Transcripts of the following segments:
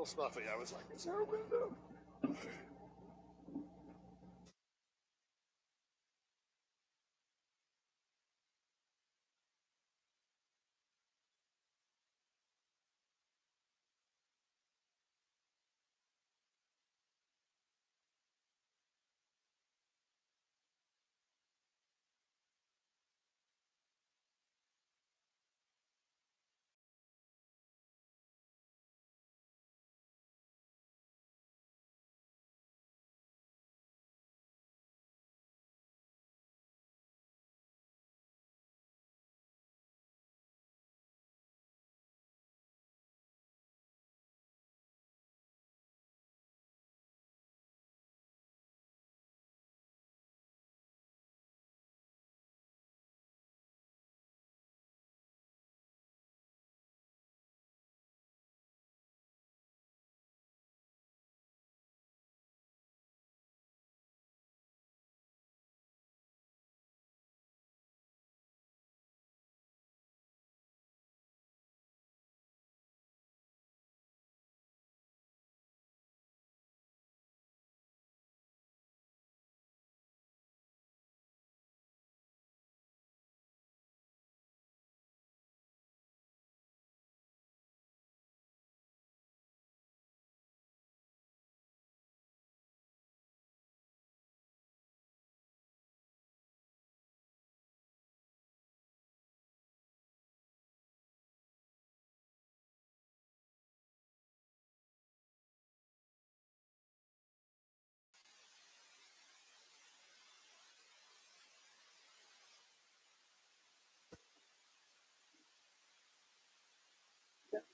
Snuffy. I was like, is there a window?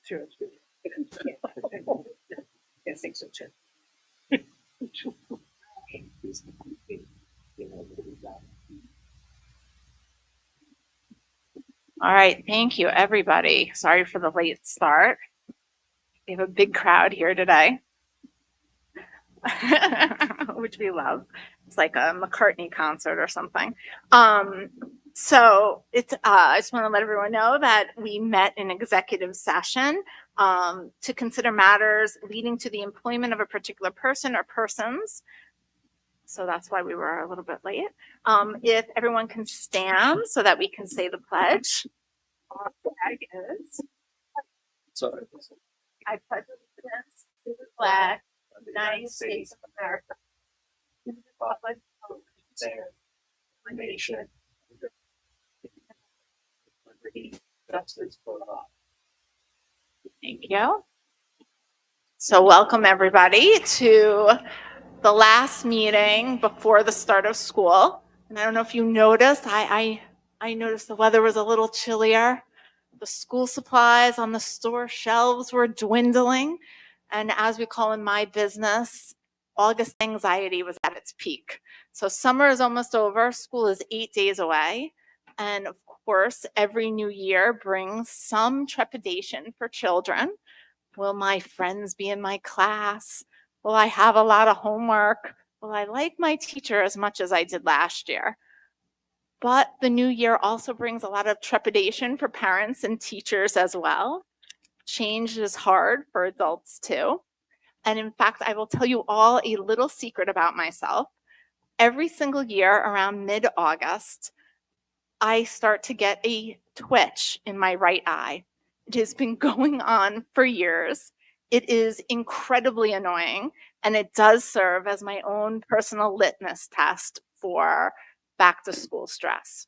Sure. Yes, think so too. All right, thank you, everybody. Sorry for the late start. We have a big crowd here today, which we love. It's like a McCartney concert or something. So I just want to let everyone know that we met in executive session to consider matters leading to the employment of a particular person or persons. So that's why we were a little bit late. If everyone can stand so that we can say the pledge. Our flag is. Sorry. I pledge allegiance to the flag of the United States of America, to the republic for which it stands, one nation, liberty, justice for all. Thank you. So welcome everybody to the last meeting before the start of school. And I don't know if you noticed, I noticed the weather was a little chillier. The school supplies on the store shelves were dwindling. And as we call in my business, August anxiety was at its peak. So summer is almost over. School is 8 days away. And of course, every new year brings some trepidation for children. Will my friends be in my class? Will I have a lot of homework? Will I like my teacher as much as I did last year? But the new year also brings a lot of trepidation for parents and teachers as well. Change is hard for adults too. And in fact, I will tell you all a little secret about myself. Every single year around mid-August, I start to get a twitch in my right eye. It has been going on for years. It is incredibly annoying, and it does serve as my own personal litmus test for back to school stress.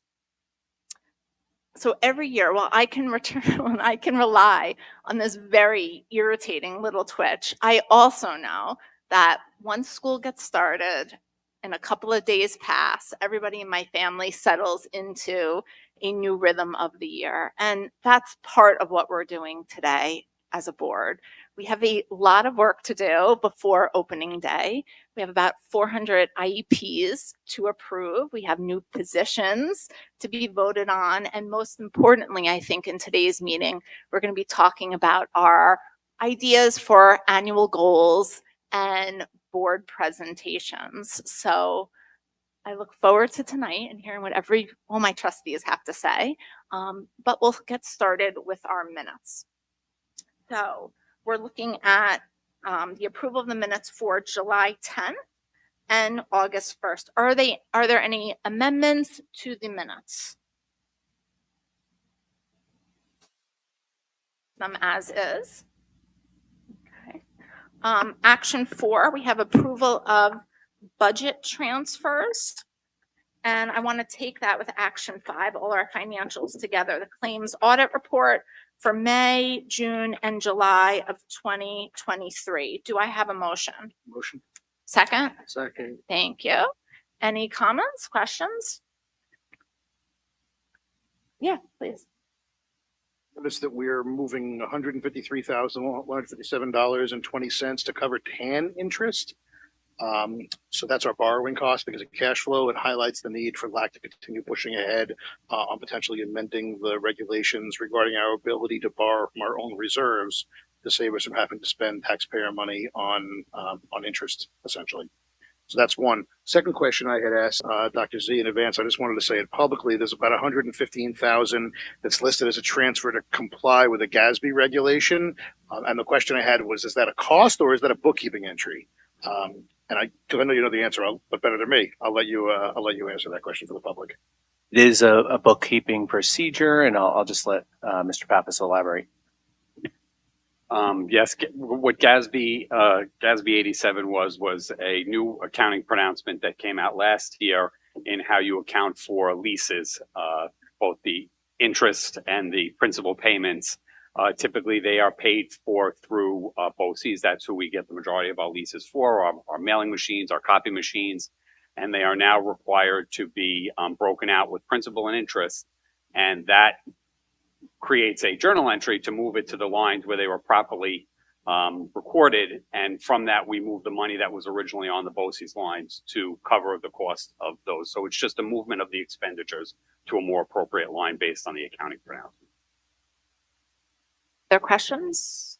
So every year, while I can rely on this very irritating little twitch, I also know that once school gets started and a couple of days pass, everybody in my family settles into a new rhythm of the year. And that's part of what we're doing today as a board. We have a lot of work to do before opening day. We have about 400 IEPs to approve. We have new positions to be voted on. And most importantly, I think in today's meeting, we're going to be talking about our ideas for annual goals and board presentations. So I look forward to tonight and hearing what all my trustees have to say. But we'll get started with our minutes. So we're looking at the approval of the minutes for July 10th and August 1st. Are there any amendments to the minutes? Them as is. Okay. Action 4, we have approval of budget transfers. And I want to take that with action 5, all our financials together. The claims audit report for May, June, and July of 2023. Do I have a motion? Motion. Second? Second. Thank you. Any comments, questions? Yeah, please. Notice that we're moving $153,157.20 to cover TAN interest. So that's our borrowing cost because of cash flow. It highlights the need for LAC to continue pushing ahead on potentially amending the regulations regarding our ability to borrow from our own reserves to save us from having to spend taxpayer money on interest, essentially. So that's one. Second question I had asked Dr. Z in advance. I just wanted to say it publicly. There's about $115,000 that's listed as a transfer to comply with a GASB regulation. And the question I had was, is that a cost or is that a bookkeeping entry? And because I know you know the answer, but better than me, I'll let you answer that question for the public. It is a bookkeeping procedure, and I'll just let Mr. Pappas elaborate. Yes, what GASB 87 was a new accounting pronouncement that came out last year in how you account for leases, both the interest and the principal payments. Typically, they are paid for through BOCES. That's who we get the majority of our leases for, our mailing machines, our copy machines, and they are now required to be broken out with principal and interest, and that creates a journal entry to move it to the lines where they were properly recorded. And from that, we move the money that was originally on the BOCES lines to cover the cost of those. So it's just a movement of the expenditures to a more appropriate line based on the accounting pronouncement. There questions?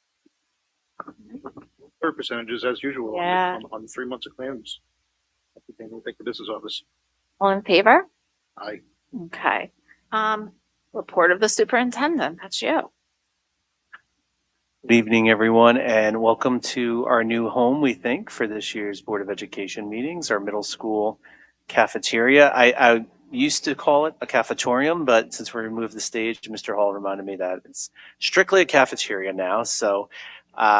Third percentages as usual Yeah. on 3 months of claims. I think the business office. All in favor? Aye. Okay. Report of the superintendent. That's you. Good evening, everyone, and welcome to our new home, we think, for this year's Board of Education meetings, our middle school cafeteria. I used to call it a cafetorium, but since we removed the stage, Mr. Hall reminded me that it's strictly a cafeteria now. So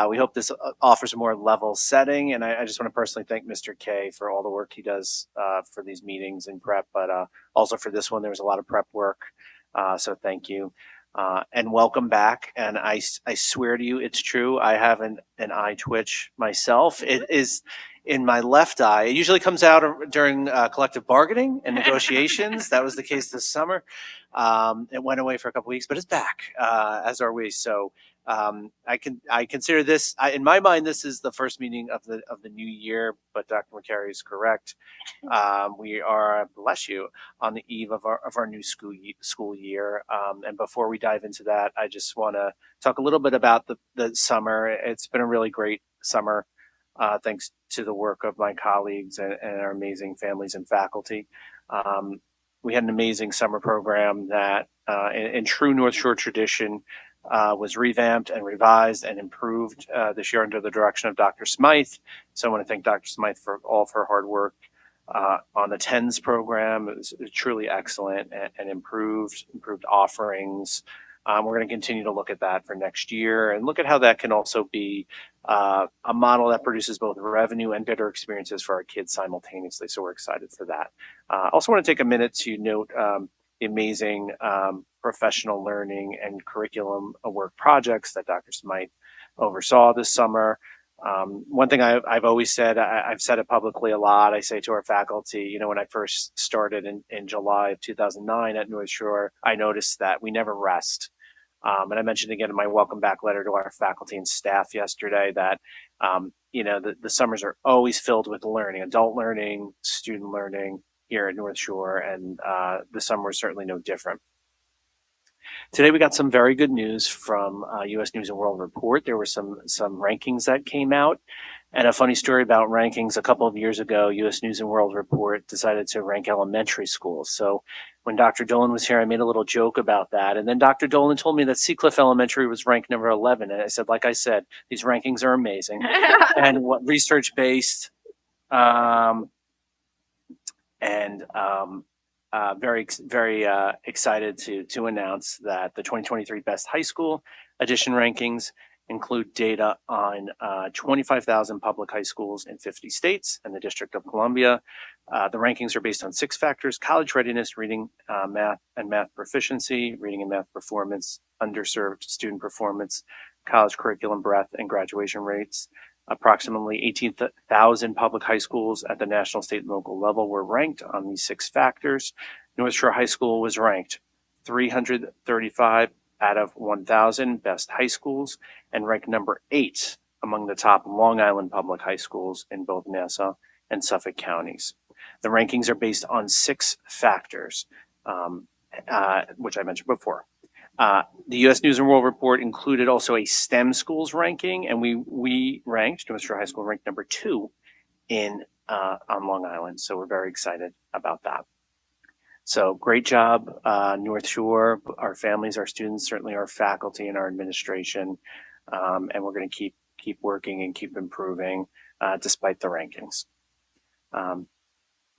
we hope this offers a more level setting. And I just want to personally thank Mr. K for all the work he does for these meetings and prep, but also for this one, there was a lot of prep work. So thank you. And welcome back. And I swear to you, it's true. I have an eye twitch myself. It is in my left eye. It usually comes out during collective bargaining and negotiations. That was the case this summer. It went away for a couple weeks, but it's back, as are we. So I consider this, in my mind, this is the first meeting of the new year, but Dr. McCary is correct. We are, bless you, on the eve of our new school year. And before we dive into that, I just want to talk a little bit about the summer. It's been a really great summer, thanks to the work of my colleagues and our amazing families and faculty. We had an amazing summer program that, in true North Shore tradition, was revamped and revised and improved this year under the direction of Dr. Smythe. So I want to thank Dr. Smythe for all of her hard work on the TENS program. It was truly excellent and improved offerings. We're going to continue to look at that for next year and look at how that can also be a model that produces both revenue and better experiences for our kids simultaneously. So we're excited for that. I also want to take a minute to note the amazing professional learning and curriculum work projects that Dr. Smythe oversaw this summer. One thing I've always said, I've said it publicly a lot. I say to our faculty, when I first started in July of 2009 at North Shore, I noticed that we never rest. And I mentioned again in my welcome back letter to our faculty and staff yesterday that, the summers are always filled with learning, adult learning, student learning here at North Shore, and the summer is certainly no different. Today we got some very good news from U.S. News and World Report. There were some rankings that came out, and a funny story about rankings. A couple of years ago, U.S. News and World Report decided to rank elementary schools. So when Dr. Dolan was here, I made a little joke about that. And then Dr. Dolan told me that Seacliff Elementary was ranked number 11. And I said, like I said, these rankings are amazing and what research based. Very excited to announce that the 2023 Best High School Edition rankings include data on 25,000 public high schools in 50 states and the District of Columbia. The rankings are based on 6 factors: college readiness, reading, math and math proficiency, reading and math performance, underserved student performance, college curriculum breadth, and graduation rates. Approximately 18,000 public high schools at the national, state, and local level were ranked on these 6 factors. North Shore High School was ranked 335 out of 1,000 best high schools and ranked number 8 among the top Long Island public high schools in both Nassau and Suffolk counties. The rankings are based on 6 factors, which I mentioned before. The U.S. News and World Report included also a STEM schools ranking, and we ranked, North Shore High School ranked number 2 on Long Island. So we're very excited about that. So great job, North Shore, our families, our students, certainly our faculty and our administration. And we're going to keep working and keep improving despite the rankings.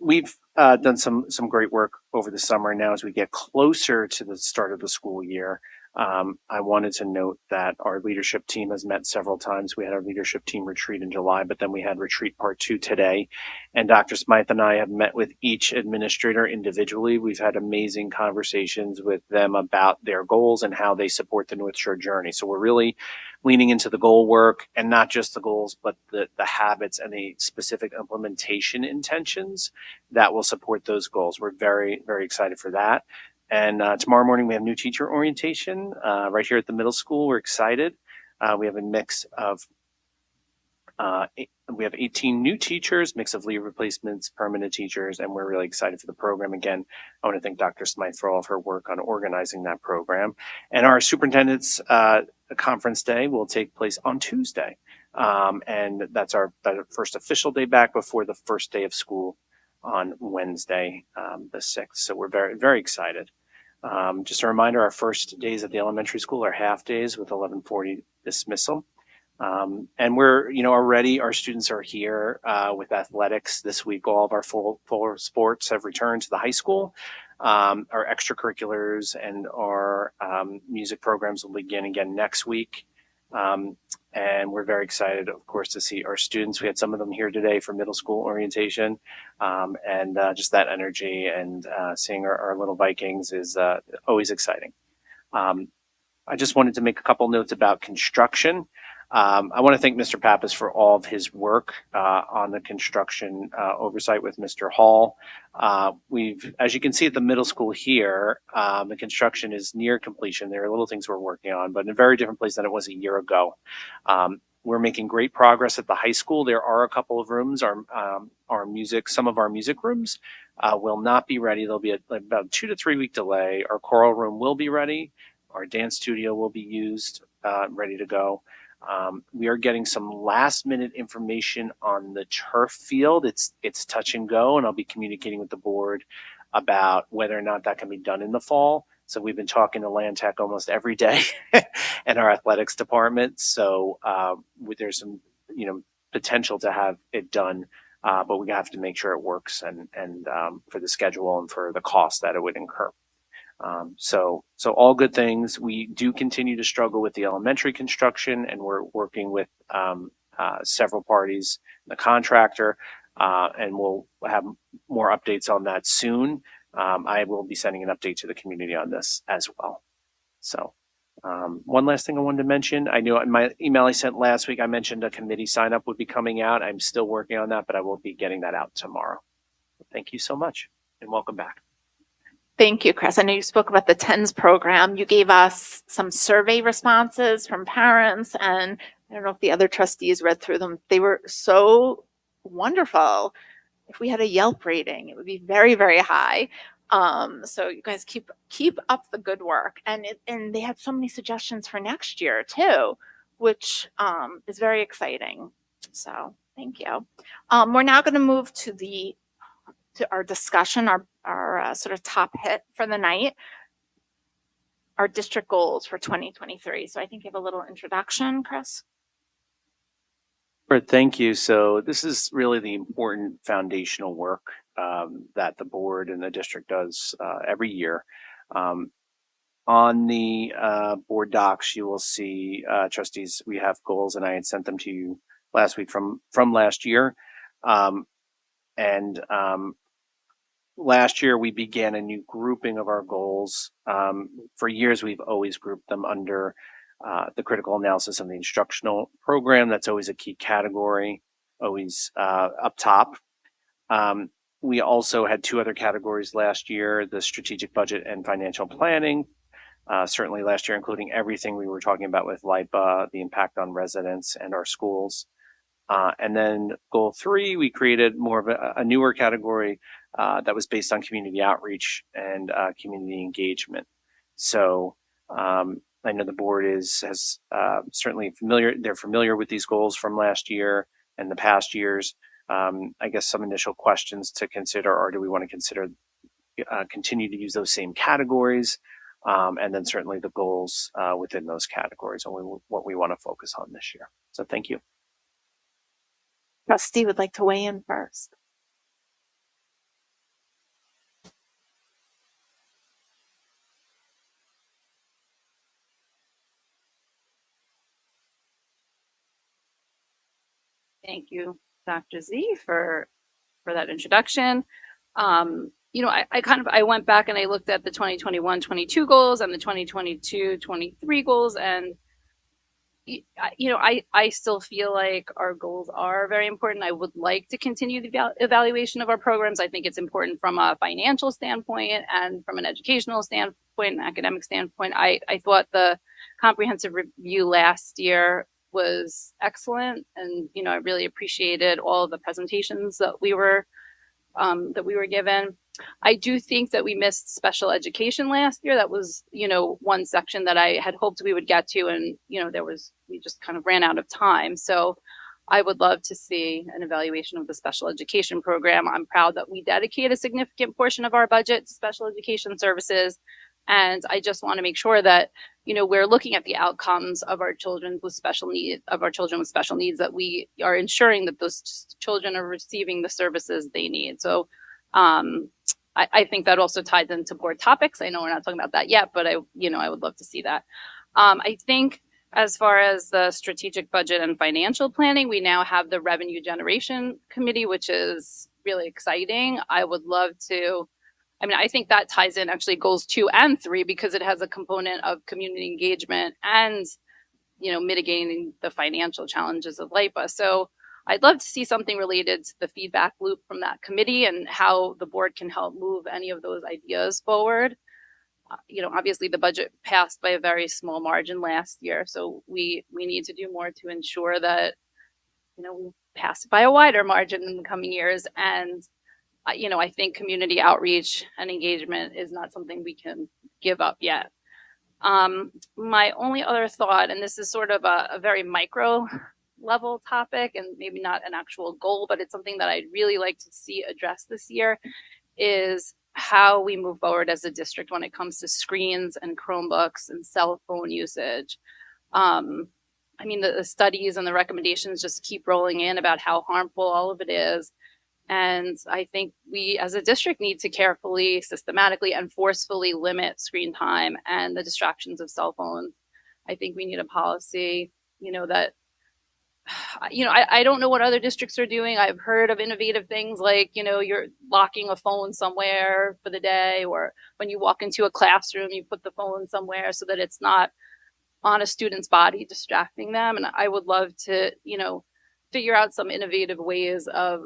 We've done some great work over the summer. Now, as we get closer to the start of the school year, I wanted to note that our leadership team has met several times. We had our leadership team retreat in July, but then we had retreat part 2 today. And Dr. Smythe and I have met with each administrator individually. We've had amazing conversations with them about their goals and how they support the North Shore journey. So we're really leaning into the goal work, and not just the goals, but the habits and the specific implementation intentions that will support those goals. We're very, very excited for that. And tomorrow morning, we have new teacher orientation right here at the middle school. We're excited. We have a mix of, we have 18 new teachers, mix of leave replacements, permanent teachers, and we're really excited for the program. Again, I want to thank Dr. Smythe for all of her work on organizing that program. And our superintendent's conference day will take place on Tuesday. And that's our first official day back before the first day of school on Wednesday, the 6th. So we're very, very excited. Just a reminder, our first days at the elementary school are half days with 11:40 dismissal. And we're, already our students are here with athletics this week. All of our full sports have returned to the high school. Our extracurriculars and our music programs will begin again next week. And we're very excited, of course, to see our students. We had some of them here today for middle school orientation, and just that energy and seeing our little Vikings is always exciting. I just wanted to make a couple notes about construction. I want to thank Mr. Pappas for all of his work on the construction oversight with Mr. Hall. As you can see at the middle school here, the construction is near completion. There are little things we're working on, but in a very different place than it was a year ago. We're making great progress at the high school. There are a couple of rooms, some of our music rooms will not be ready. There'll be about a 2 to 3 week delay. Our choral room will be ready. Our dance studio will be used, ready to go. We are getting some last minute information on the turf field. It's touch and go, and I'll be communicating with the board about whether or not that can be done in the fall. So we've been talking to Land Tech almost every day and our athletics department. So there's some potential to have it done, but we have to make sure it works and for the schedule and for the cost that it would incur. So all good things. We do continue to struggle with the elementary construction, and we're working with several parties, the contractor, and we'll have more updates on that soon. I will be sending an update to the community on this as well. So one last thing I wanted to mention. I know in my email I sent last week, I mentioned a committee sign up would be coming out. I'm still working on that, but I will be getting that out tomorrow. Thank you so much, and welcome back. Thank you, Chris. I know you spoke about the TENS program. You gave us some survey responses from parents, and I don't know if the other trustees read through them. They were so wonderful. If we had a Yelp rating, it would be very, very high. So you guys keep up the good work. And they had so many suggestions for next year too, which is very exciting. So thank you. We're now going to move to the to our discussion, our sort of top hit for the night, our district goals for 2023. So I think you have a little introduction, Chris. Sure, thank you. So this is really the important foundational work that the board and the district does every year. On the board docs, you will see, trustees, we have goals, and I had sent them to you last week from last year. Last year, we began a new grouping of our goals. For years, we've always grouped them under the critical analysis of the instructional program. That's always a key category, always up top. We also had two other categories last year, the strategic budget and financial planning. Certainly last year, including everything we were talking about with LIPA, the impact on residents and our schools. And then goal 3, we created more of a newer category that was based on community outreach and community engagement. So I know the board has certainly they're familiar with these goals from last year and the past years. I guess some initial questions to consider are, do we want to consider continue to use those same categories? And then certainly the goals within those categories and what we want to focus on this year. So thank you. Trustee would like to weigh in first. Thank you, Dr. Z, for that introduction. You know, I went back and I looked at the 2021-22 goals and the 2022-23 goals, and you know, I still feel like our goals are very important. I would like to continue the evaluation of our programs. I think it's important from a financial standpoint and from an educational standpoint, and academic standpoint. I thought the comprehensive review last year was excellent, and you know, I really appreciated all of the presentations that we were given. I do think that we missed special education last year. That was, you know, one section that I had hoped we would get to, and you know, we just kind of ran out of time. So I would love to see an evaluation of the special education program. I'm proud that we dedicate a significant portion of our budget to special education services. And I just want to make sure that, you know, we're looking at the outcomes of our children with special needs, that we are ensuring that those children are receiving the services they need. So I think that also ties into board topics. I know we're not talking about that yet, but I would love to see that. I think as far as the strategic budget and financial planning, we now have the revenue generation committee, which is really exciting. I would love to, I think that ties in actually goals 2 and 3, because it has a component of community engagement and, you know, mitigating the financial challenges of LIPA. So I'd love to see something related to the feedback loop from that committee and how the board can help move any of those ideas forward. You know, obviously the budget passed by a very small margin last year, so we need to do more to ensure that, you know, we pass it by a wider margin in the coming years. And you know, I think community outreach and engagement is not something we can give up yet. My only other thought, and this is sort of a very micro level topic and maybe not an actual goal, but it's something that I'd really like to see addressed this year, is how we move forward as a district when it comes to screens and Chromebooks and cell phone usage. The studies and the recommendations just keep rolling in about how harmful all of it is. And I think we as a district need to carefully, systematically, and forcefully limit screen time and the distractions of cell phones. I think we need a policy, you know, that, you know, I don't know what other districts are doing. I've heard of innovative things like, you know, you're locking a phone somewhere for the day, or when you walk into a classroom, you put the phone somewhere so that it's not on a student's body distracting them. And I would love to, you know, figure out some innovative ways of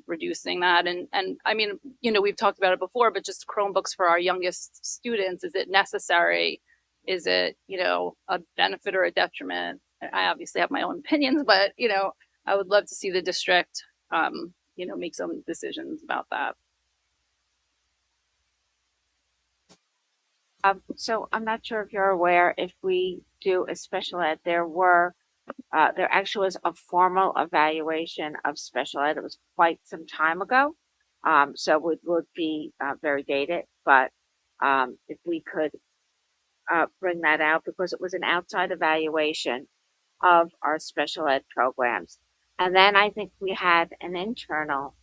reducing that. And I mean, you know, we've talked about it before, but just Chromebooks for our youngest students, is it necessary? Is it, you know, a benefit or a detriment? I obviously have my own opinions, but, you know, I would love to see the district, you know, make some decisions about that. So I'm not sure if you're aware, if we do a special ed, there actually was a formal evaluation of special ed. It was quite some time ago. So it would be very dated, but if we could bring that out because it was an outside evaluation of our special ed programs. And then I think we had an internal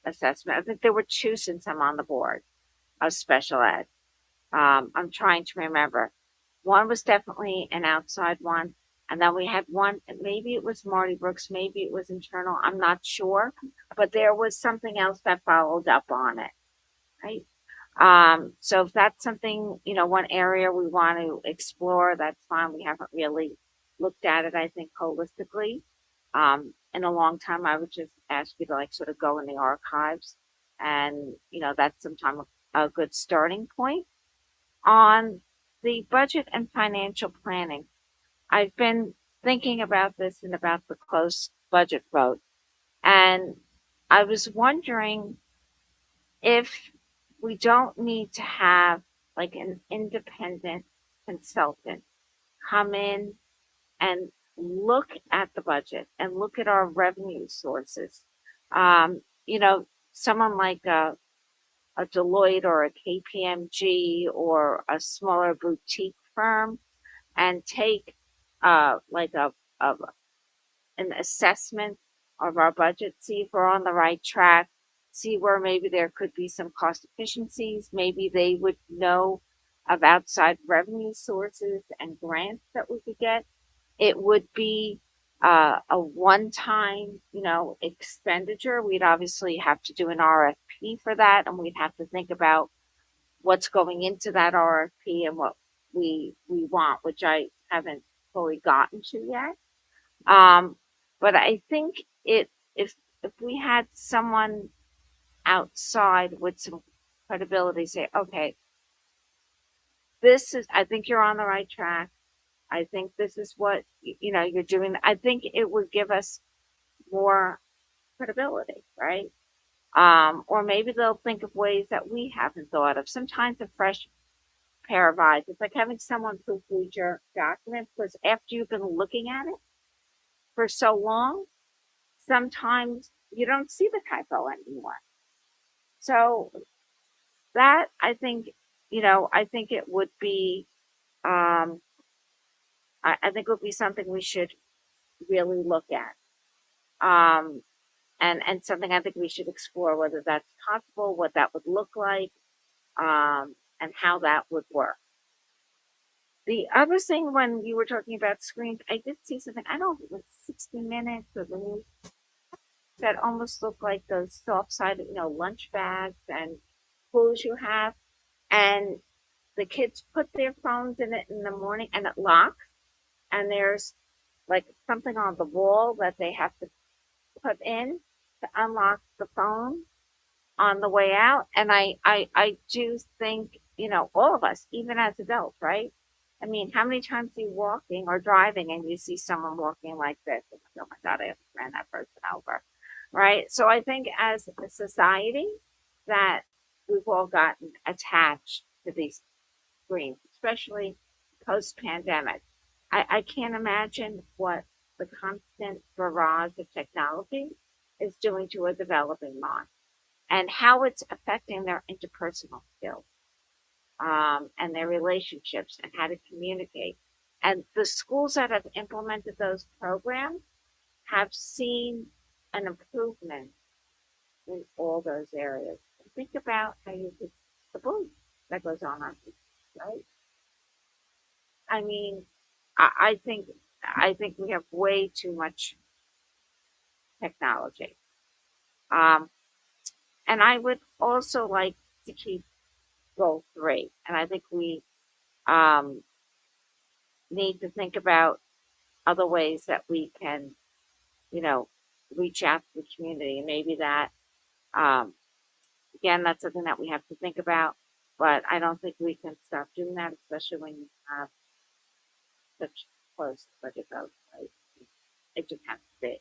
assessment. I think there were two since I'm on the board of special ed. I'm trying to remember. One was definitely an outside one. And then we had one, maybe it was Marty Brooks, maybe it was internal. I'm not sure, but there was something else that followed up on it. Right. So if that's something, one area we want to explore, that's fine. We haven't really looked at it, I think, holistically. In a long time, I would just ask you to like sort of go in the archives and, that's sometime a good starting point. On the budget and financial planning, I've been thinking about this and about the close budget vote. And I was wondering if we don't need to have like an independent consultant come in and look at the budget and look at our revenue sources. Someone like a Deloitte or a KPMG or a smaller boutique firm and take like an assessment of our budget, see if we're on the right track, see where maybe there could be some cost efficiencies. Maybe they would know of outside revenue sources and grants that we could get. It would be a one-time, expenditure. We'd obviously have to do an RFP for that, and we'd have to think about what's going into that RFP and what we want, which I haven't fully gotten to yet. But I think if we had someone outside with some credibility say, okay, I think you're on the right track. I think this is what, you're doing. I think it would give us more credibility, right? Or maybe they'll think of ways that we haven't thought of. Sometimes a fresh pair of eyes, it's like having someone proofread your document because after you've been looking at it for so long, sometimes you don't see the typo anymore. So that I think, I think it would be, I think it would be something we should really look at. And something I think we should explore whether that's possible, what that would look like, and how that would work. The other thing, when you were talking about screens, I did see something, I don't know if it was 60 Minutes or the news, that almost looked like those soft-sided, lunch bags and clothes you have. And the kids put their phones in it in the morning and it locks. And there's like something on the wall that they have to put in to unlock the phone on the way out. And I do think, all of us, even as adults, right? I mean, how many times are you walking or driving and you see someone walking like this? And oh my God, I have to ran that person over, right? So I think as a society that we've all gotten attached to these screens, especially post-pandemic. I can't imagine what the constant barrage of technology is doing to a developing mind and how it's affecting their interpersonal skills. And their relationships and how to communicate. And the schools that have implemented those programs have seen an improvement in all those areas. Think about how you get the bullying that goes on, right? I mean, I think we have way too much technology. And I would also like to keep goal 3. And I think we need to think about other ways that we can, reach out to the community. And maybe that, again, that's something that we have to think about. But I don't think we can stop doing that, especially when you have such close budget votes, right? It just has to be.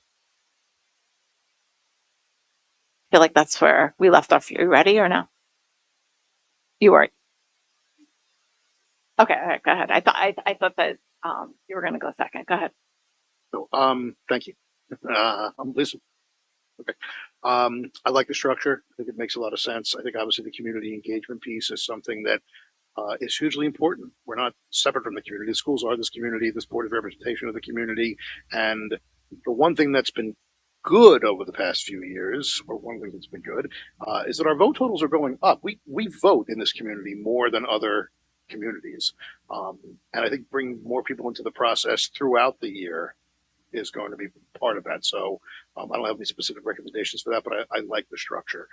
I feel like that's where we left off. You ready or no? You were. Okay, all right, go ahead. I thought that you were going to go second. Go ahead. So, thank you. I'm Lisa. I like the structure. I think it makes a lot of sense. I think obviously the community engagement piece is something that is hugely important. We're not separate from the community. The schools are this community. This board of representation of the community. And the one thing that's been good over the past few years, or one thing that's been good, is that our vote totals are going up. We vote in this community more than other communities, and I think bringing more people into the process throughout the year is going to be part of that. So I don't have any specific recommendations for that, but I like the structure.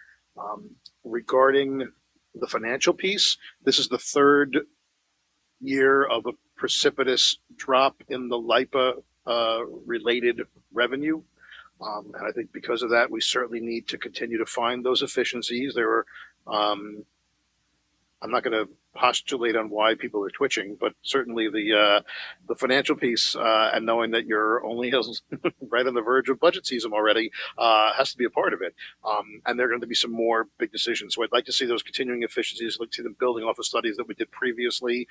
Regarding the financial piece, this is the third year of a precipitous drop in the LIPA related revenue. And I think because of that, we certainly need to continue to find those efficiencies. There are, I'm not going to postulate on why people are twitching, but certainly the financial piece and knowing that you're only right on the verge of budget season already has to be a part of it. And there are going to be some more big decisions. So I'd like to see those continuing efficiencies. I'd like to see them building off of studies that we did previously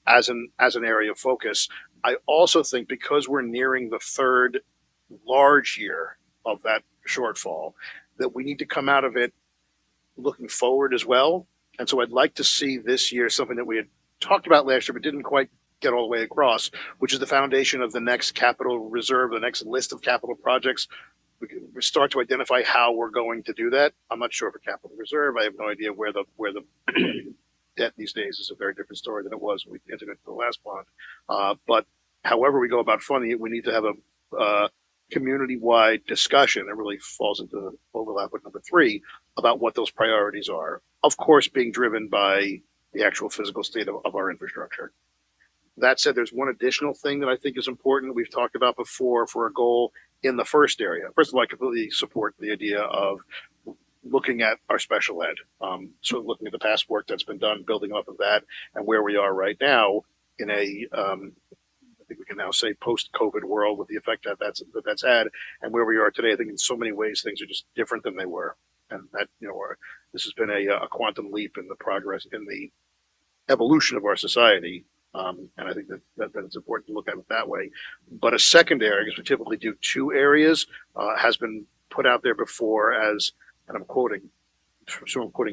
as an area of focus. I also think because we're nearing the third large year of that shortfall, that we need to come out of it looking forward as well. And so I'd like to see this year something that we had talked about last year, but didn't quite get all the way across, which is the foundation of the next capital reserve, the next list of capital projects. We start to identify how we're going to do that. I'm not sure for capital reserve. I have no idea where the debt these days is a very different story than it was when we entered into the last bond. But however we go about funding it, we need to have a community-wide discussion that really falls into overlap with number 3 about what those priorities are. Of course, being driven by the actual physical state of our infrastructure. That said, there's one additional thing that I think is important we've talked about before for a goal in the first area. First of all, I completely support the idea of looking at our special ed. So looking at the past work that's been done, building off of that, and where we are right now in a I think we can now say post-COVID world with the effect that that's had, and where we are today. I think in so many ways things are just different than they were, and that this has been a quantum leap in the progress in the evolution of our society. And I think that it's important to look at it that way. But a second area, because we typically do 2 areas, has been put out there before as, and I'm quoting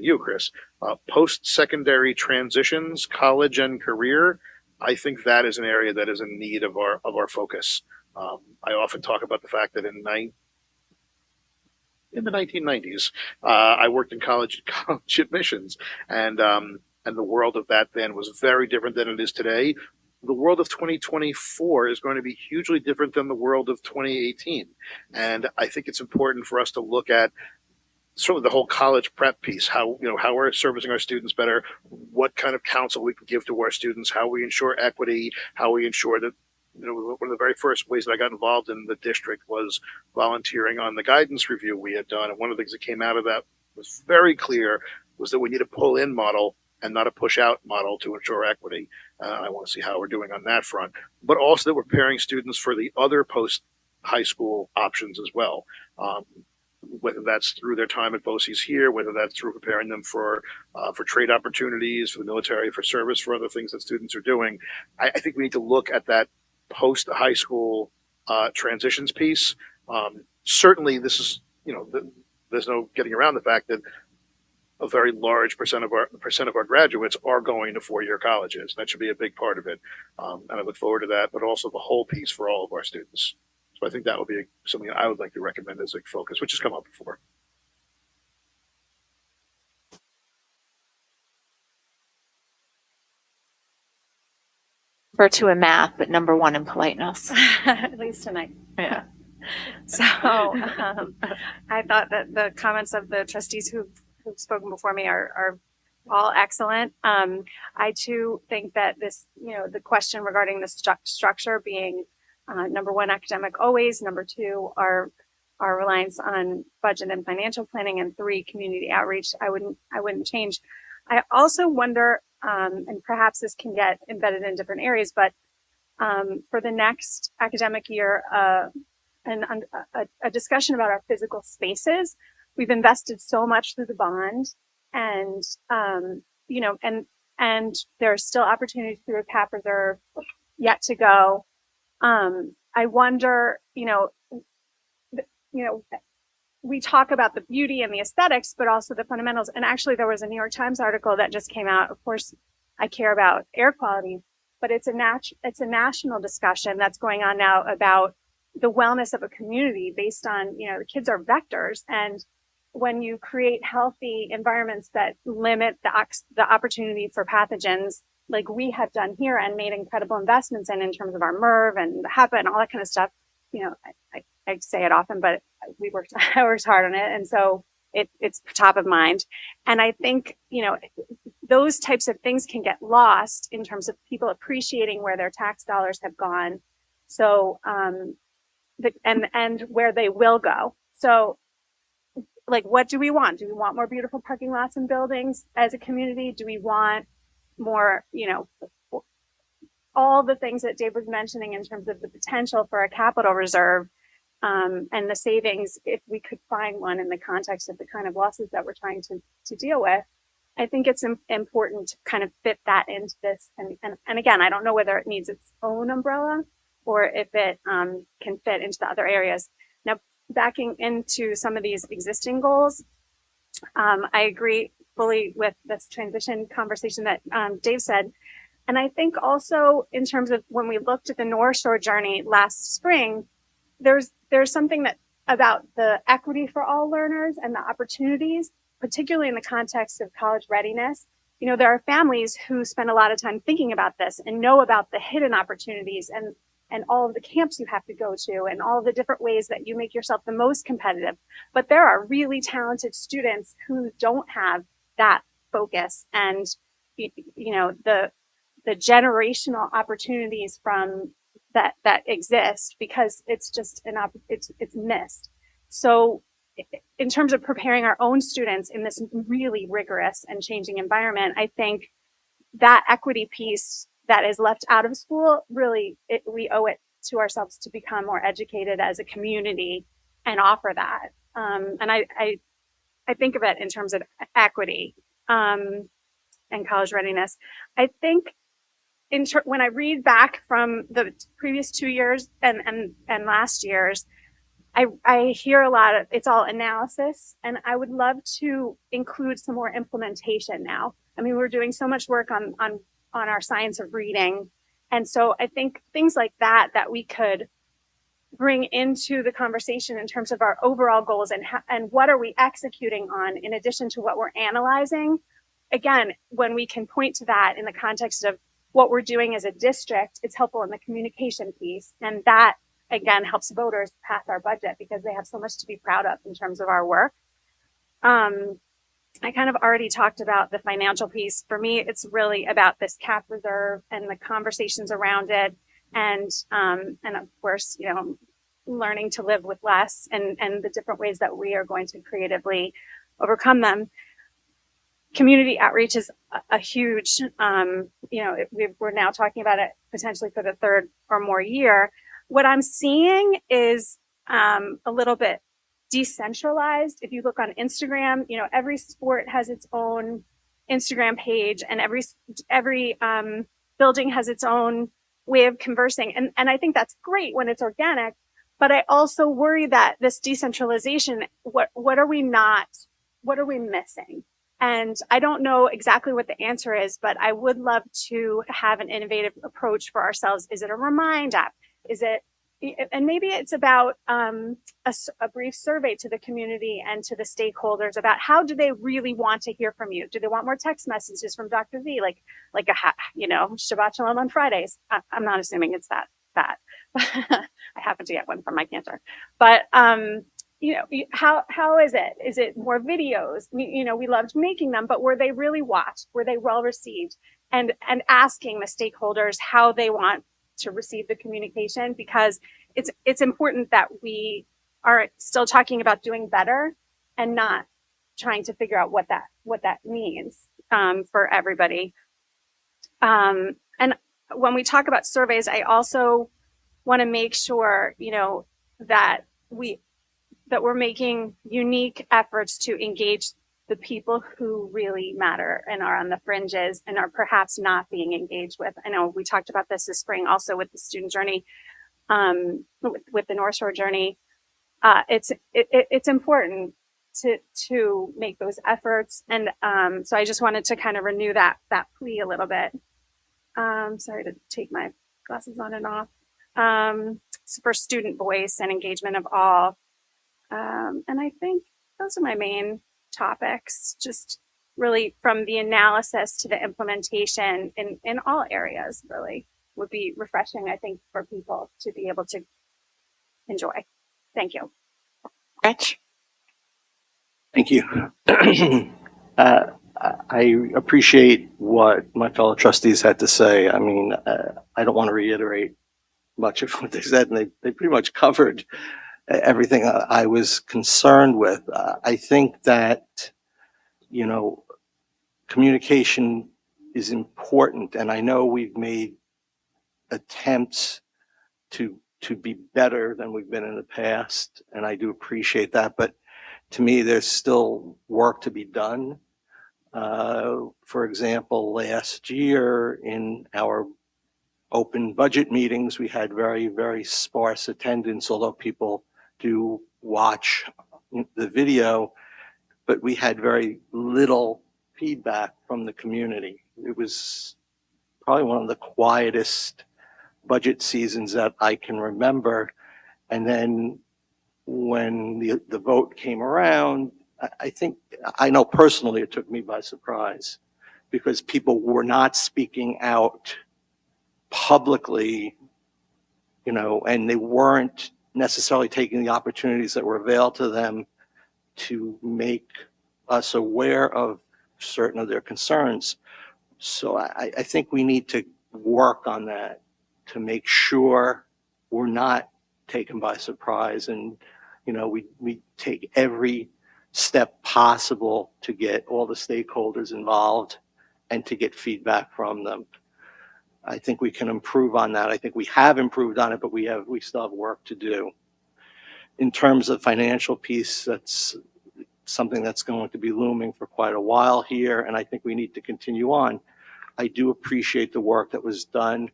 you, Chris, post-secondary transitions, college and career. I think that is an area that is in need of our focus. I often talk about the fact that in the 1990s, I worked in college admissions, and the world of that then was very different than it is today. The world of 2024 is going to be hugely different than the world of 2018, and I think it's important for us to look at sort of the whole college prep piece, how we're servicing our students better, what kind of counsel we can give to our students, how we ensure equity, how we ensure that, one of the very first ways that I got involved in the district was volunteering on the guidance review we had done. And one of the things that came out of that was very clear was that we need a pull in model and not a push out model to ensure equity. I want to see how we're doing on that front, but also that we're preparing students for the other post high school options as well. Whether that's through their time at BOCES here, whether that's through preparing them for trade opportunities, for the military, for service, for other things that students are doing. I think we need to look at that post high school transitions piece. Certainly this is, there's no getting around the fact that a very large percent of our graduates are going to 4-year colleges. That should be a big part of it. And I look forward to that, but also the whole piece for all of our students. So I think that would be something I would like to recommend as a focus, which has come up before. Number 2 in math, but number 1 in politeness. At least tonight. Yeah. So I thought that the comments of the trustees who've spoken before me are all excellent. I too think that this, the question regarding the structure being number 1, academic always, number 2, our reliance on budget and financial planning, and 3, community outreach, I wouldn't change. I also wonder, and perhaps this can get embedded in different areas, but for the next academic year, a discussion about our physical spaces. We've invested so much through the bond, and and there are still opportunities through a cap reserve yet to go. we talk about the beauty and the aesthetics, but also the fundamentals. And actually, there was a New York Times article that just came out. Of course, I care about air quality, but it's a national discussion that's going on now about the wellness of a community based on, the kids are vectors. And when you create healthy environments that limit the opportunity for pathogens, like we have done here and made incredible investments in terms of our MERV and the HEPA and all that kind of stuff, I say it often, but I worked hard on it. And so it's top of mind. And I think, those types of things can get lost in terms of people appreciating where their tax dollars have gone. So, and where they will go. So, like, what do we want? Do we want more beautiful parking lots and buildings as a community? Do we want more, all the things that Dave was mentioning in terms of the potential for a capital reserve, and the savings, if we could find one in the context of the kind of losses that we're trying to deal with? I think it's important to kind of fit that into this. And again, I don't know whether it needs its own umbrella or if it can fit into the other areas. Now, backing into some of these existing goals, I agree fully with this transition conversation that Dave said. And I think also in terms of when we looked at the North Shore journey last spring, there's something that about the equity for all learners and the opportunities, particularly in the context of college readiness. There are families who spend a lot of time thinking about this and know about the hidden opportunities and all of the camps you have to go to and all of the different ways that you make yourself the most competitive. But there are really talented students who don't have that focus and, the generational opportunities from that exist because it's just it's missed. So in terms of preparing our own students in this really rigorous and changing environment, I think that equity piece that is left out of school, really, we owe it to ourselves to become more educated as a community and offer that. And I think of it in terms of equity and college readiness. I think when I read back from the previous 2 years and last year's, I hear a lot of, it's all analysis, and I would love to include some more implementation now. I mean, we're doing so much work on our science of reading. And so I think things like that we could bring into the conversation in terms of our overall goals and what are we executing on in addition to what we're analyzing. Again, when we can point to that in the context of what we're doing as a district, it's helpful in the communication piece. And that, again, helps voters pass our budget because they have so much to be proud of in terms of our work. I kind of already talked about the financial piece. For me, it's really about this cap reserve and the conversations around it. And of course, learning to live with less and the different ways that we are going to creatively overcome them. Community outreach is a huge, we're now talking about it potentially for the third or more year. What I'm seeing is a little bit decentralized. If you look on Instagram, every sport has its own Instagram page and every building has its own way of conversing. And I think that's great when it's organic, but I also worry that this decentralization, what are we missing? And I don't know exactly what the answer is, but I would love to have an innovative approach for ourselves. Is it a Remind app? And maybe it's about a brief survey to the community and to the stakeholders about how do they really want to hear from you? Do they want more text messages from Dr. V, like Shabbat Shalom on Fridays? I'm not assuming it's that bad. I happen to get one from my cantor. But how is it? Is it more videos? We loved making them, but were they really watched? Were they well received? And asking the stakeholders how they want to receive the communication, because it's important that we are still talking about doing better and not trying to figure out what that means for everybody. And when we talk about surveys, I also want to make sure that we're making unique efforts to engage the people who really matter and are on the fringes and are perhaps not being engaged with. I know we talked about this spring also with the student journey, with the North Shore journey. it's important to make those efforts. And so I just wanted to kind of renew that plea a little bit. Sorry to take my glasses on and off. For student voice and engagement of all. And I think those are my main topics, just really from the analysis to the implementation in all areas, really would be refreshing, I think, for people to be able to enjoy. Thank you. Rich? Thank you. I appreciate what my fellow trustees had to say. I mean, I don't want to reiterate much of what they said, and they pretty much covered everything I was concerned with. I think that, you know, communication is important, and I know we've made attempts to be better than we've been in the past, and I do appreciate that. But to me, there's still work to be done. For example, last year in our open budget meetings, we had very, very sparse attendance, although people do watch the video, but we had very little feedback from the community. It was probably one of the quietest budget seasons that I can remember. And then when the vote came around, I know personally it took me by surprise because people were not speaking out publicly, you know, and they weren't necessarily taking the opportunities that were available to them to make us aware of certain of their concerns. So I think we need to work on that to make sure we're not taken by surprise, and you know, we take every step possible to get all the stakeholders involved and to get feedback from them. I think we can improve on that. I think we have improved on it, but we still have work to do. In terms of financial piece, that's something that's going to be looming for quite a while here, and I think we need to continue on. I do appreciate the work that was done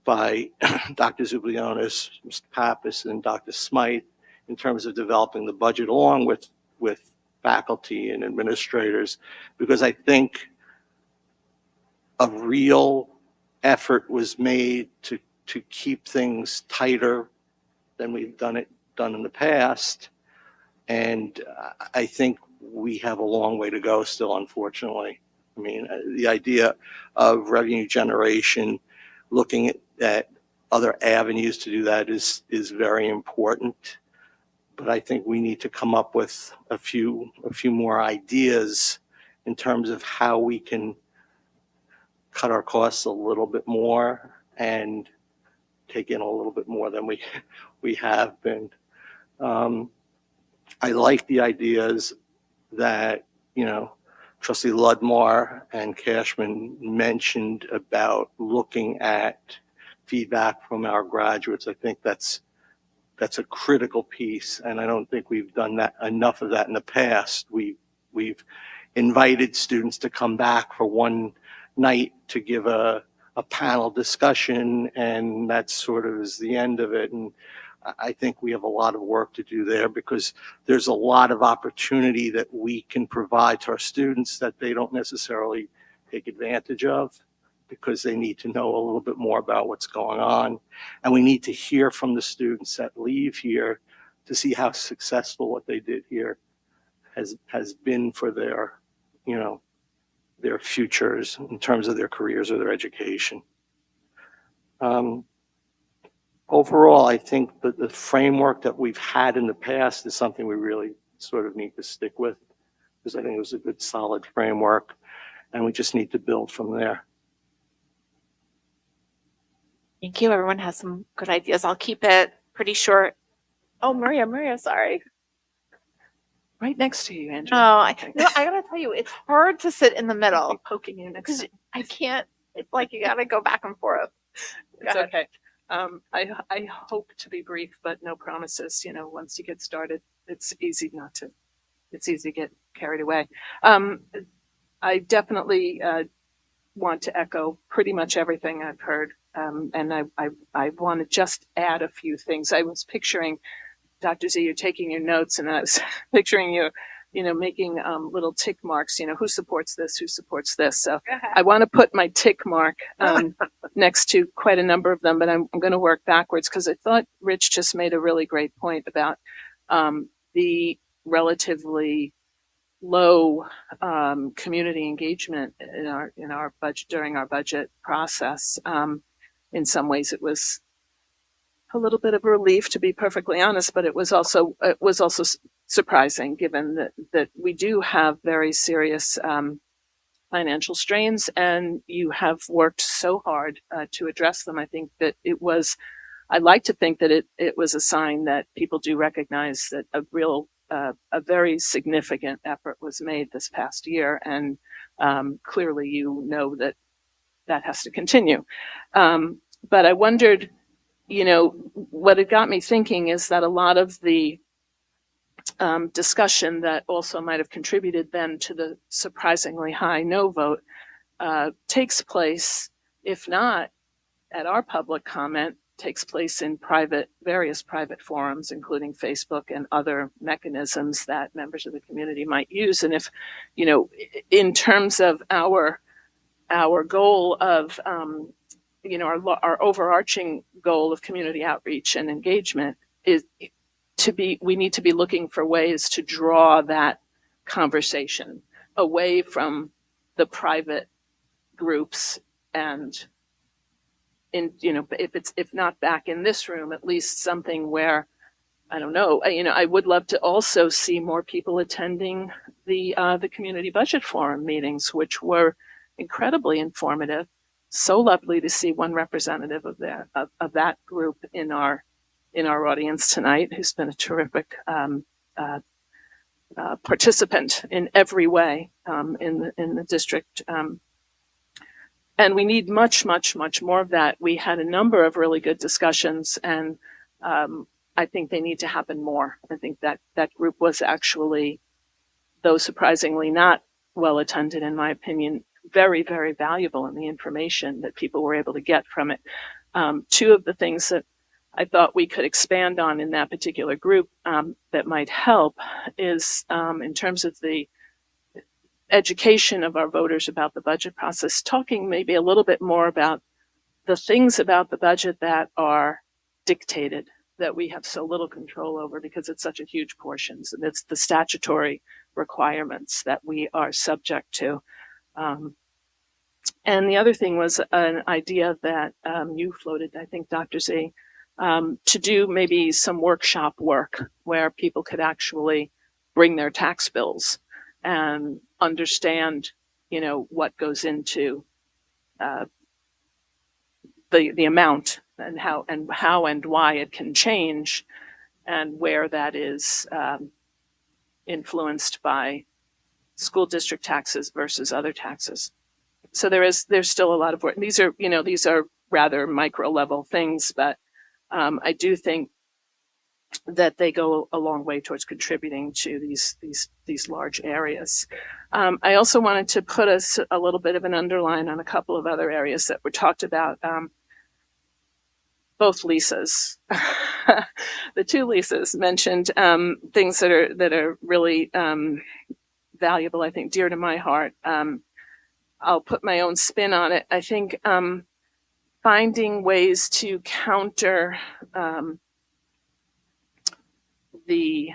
by Dr. Zublionis, Mr. Pappas, and Dr. Smythe in terms of developing the budget along with faculty and administrators, because I think a real effort was made to keep things tighter than we've done in the past. And I think we have a long way to go still, unfortunately. I mean, the idea of revenue generation, looking at other avenues to do that is very important. But I think we need to come up with a few more ideas in terms of how we can cut our costs a little bit more and take in a little bit more than we have been. I like the ideas that, you know, Trustee Ludmar and Cashman mentioned about looking at feedback from our graduates. I think that's a critical piece, and I don't think we've done that enough of that in the past. We've invited students to come back for one night to give a panel discussion, and that sort of is the end of it. And I think we have a lot of work to do there, because there's a lot of opportunity that we can provide to our students that they don't necessarily take advantage of, because they need to know a little bit more about what's going on. And we need to hear from the students that leave here to see how successful what they did here has been for their, you know, their futures in terms of their careers or their education. Overall, I think that the framework that we've had in the past is something we really sort of need to stick with, because I think it was a good, solid framework, and we just need to build from there. Thank you. Everyone has some good ideas. I'll keep it pretty short. Oh, Maria, sorry. Right next to you, Andrew. Oh, I gotta tell you, it's hard to sit in the middle. Poking you next Because time. I can't, it's like you gotta go back and forth. It's ahead. okay. I hope to be brief, but no promises. You know, once you get started, it's easy to get carried away. I definitely want to echo pretty much everything I've heard. And I want to just add a few things. I was picturing Dr. Z, you're taking your notes, and I was picturing you, making little tick marks, who supports this, who supports this. So I want to put my tick mark next to quite a number of them, but I'm going to work backwards because I thought Rich just made a really great point about the relatively low community engagement in our budget during our budget process. In some ways, it was a little bit of a relief, to be perfectly honest, but it was also surprising, given that we do have very serious financial strains, and you have worked so hard to address them. I think that I'd like to think that it was a sign that people do recognize that a very significant effort was made this past year, and clearly that has to continue. But I wondered, what it got me thinking is that a lot of the discussion that also might have contributed then to the surprisingly high no vote takes place, if not at our public comment, takes place in various private forums, including Facebook and other mechanisms that members of the community might use. And if, in terms of our goal of, our overarching goal of community outreach and engagement is we need to be looking for ways to draw that conversation away from the private groups, and if not back in this room, at least something where, I don't know, I would love to also see more people attending the community budget forum meetings, which were incredibly informative. So lovely to see one representative of that group in our audience tonight, who's been a terrific participant in every way in the district. And we need much, much, much more of that. We had a number of really good discussions, and I think they need to happen more. I think that group was actually, though surprisingly not well attended, in my opinion, very, very valuable in the information that people were able to get from it. Two of the things that I thought we could expand on in that particular group that might help is in terms of the education of our voters about the budget process, talking maybe a little bit more about the things about the budget that are dictated, that we have so little control over because it's such a huge portion. So it's the statutory requirements that we are subject to. And the other thing was an idea that you floated, I think, Dr. Z, to do maybe some workshop work where people could actually bring their tax bills and understand, what goes into the amount and how and why it can change, and where that is influenced by school district taxes versus other taxes. So there's still a lot of work. These are rather micro level things, but I do think that they go a long way towards contributing to these large areas. I also wanted to put a little bit of an underline on a couple of other areas that were talked about. Both Lisas, the two Lisas mentioned things that are really valuable, I think, dear to my heart. I'll put my own spin on it. I think finding ways to counter the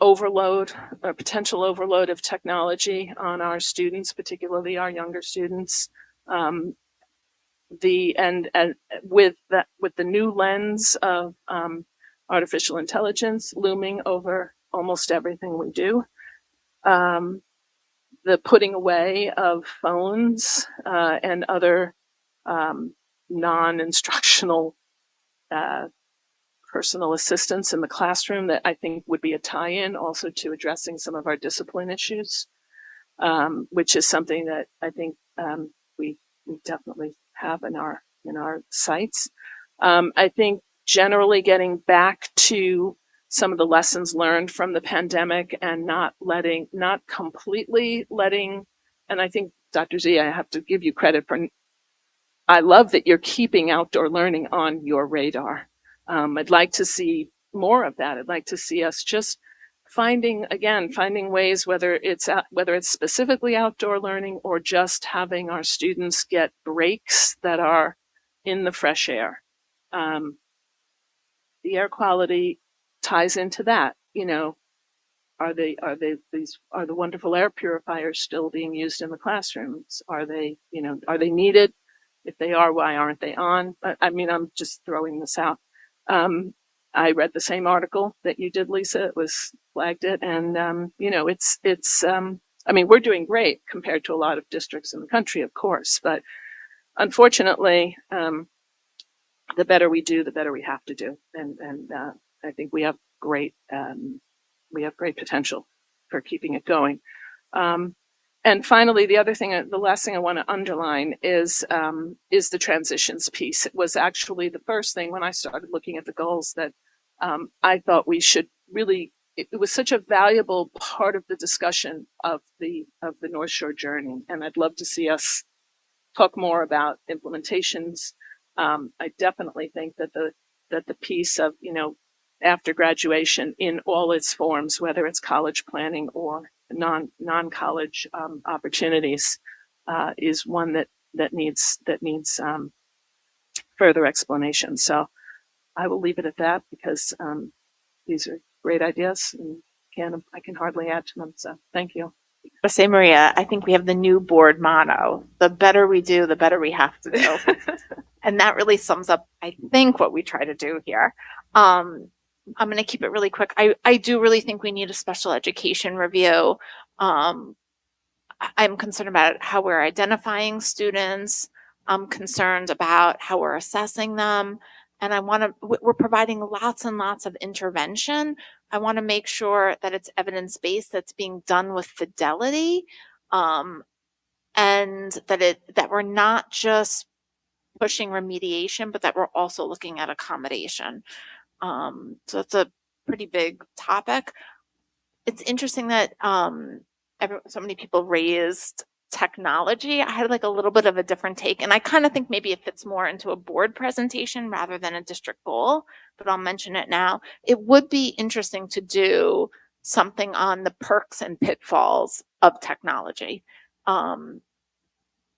overload or potential overload of technology on our students, particularly our younger students, with the new lens of artificial intelligence looming over almost everything we do, the putting away of phones and other non-instructional personal assistance in the classroom that I think would be a tie-in also to addressing some of our discipline issues, which is something that I think we definitely have in our sights. I think generally getting back to some of the lessons learned from the pandemic and not completely letting, and I think, Dr. Z, I have to give you credit for, I love that you're keeping outdoor learning on your radar. I'd like to see more of that. I'd like to see us just finding ways, whether it's specifically outdoor learning or just having our students get breaks that are in the fresh air. The air quality ties into that. You know, are the wonderful air purifiers still being used in the classrooms? Are they needed? If they are, why aren't they on? I mean, I'm just throwing this out. I read the same article that you did, Lisa. It was flagged it, and I mean, we're doing great compared to a lot of districts in the country, of course, but unfortunately, the better we do, the better we have to do, and I think we have great potential for keeping it going. And finally, the last thing I want to underline is the transitions piece. It was actually the first thing when I started looking at the goals that I thought we should really. It was such a valuable part of the discussion of the North Shore journey, and I'd love to see us talk more about implementations. I definitely think that the piece of, after graduation in all its forms, whether it's college planning or non-college opportunities, is one that needs further explanation. So I will leave it at that because these are great ideas and I can hardly add to them. So thank you. Jose Maria, I think we have the new board motto: the better we do, the better we have to do. And that really sums up, I think, what we try to do here. I'm going to keep it really quick. I do really think we need a special education review. I'm concerned about how we're identifying students. I'm concerned about how we're assessing them. And we're providing lots and lots of intervention. I want to make sure that it's evidence-based, that's being done with fidelity, and that we're not just pushing remediation, but that we're also looking at accommodation. So it's a pretty big topic. It's interesting that so many people raised technology. I had like a little bit of a different take, and I kind of think maybe it fits more into a board presentation rather than a district goal, but I'll mention it now. It would be interesting to do something on the perks and pitfalls of technology.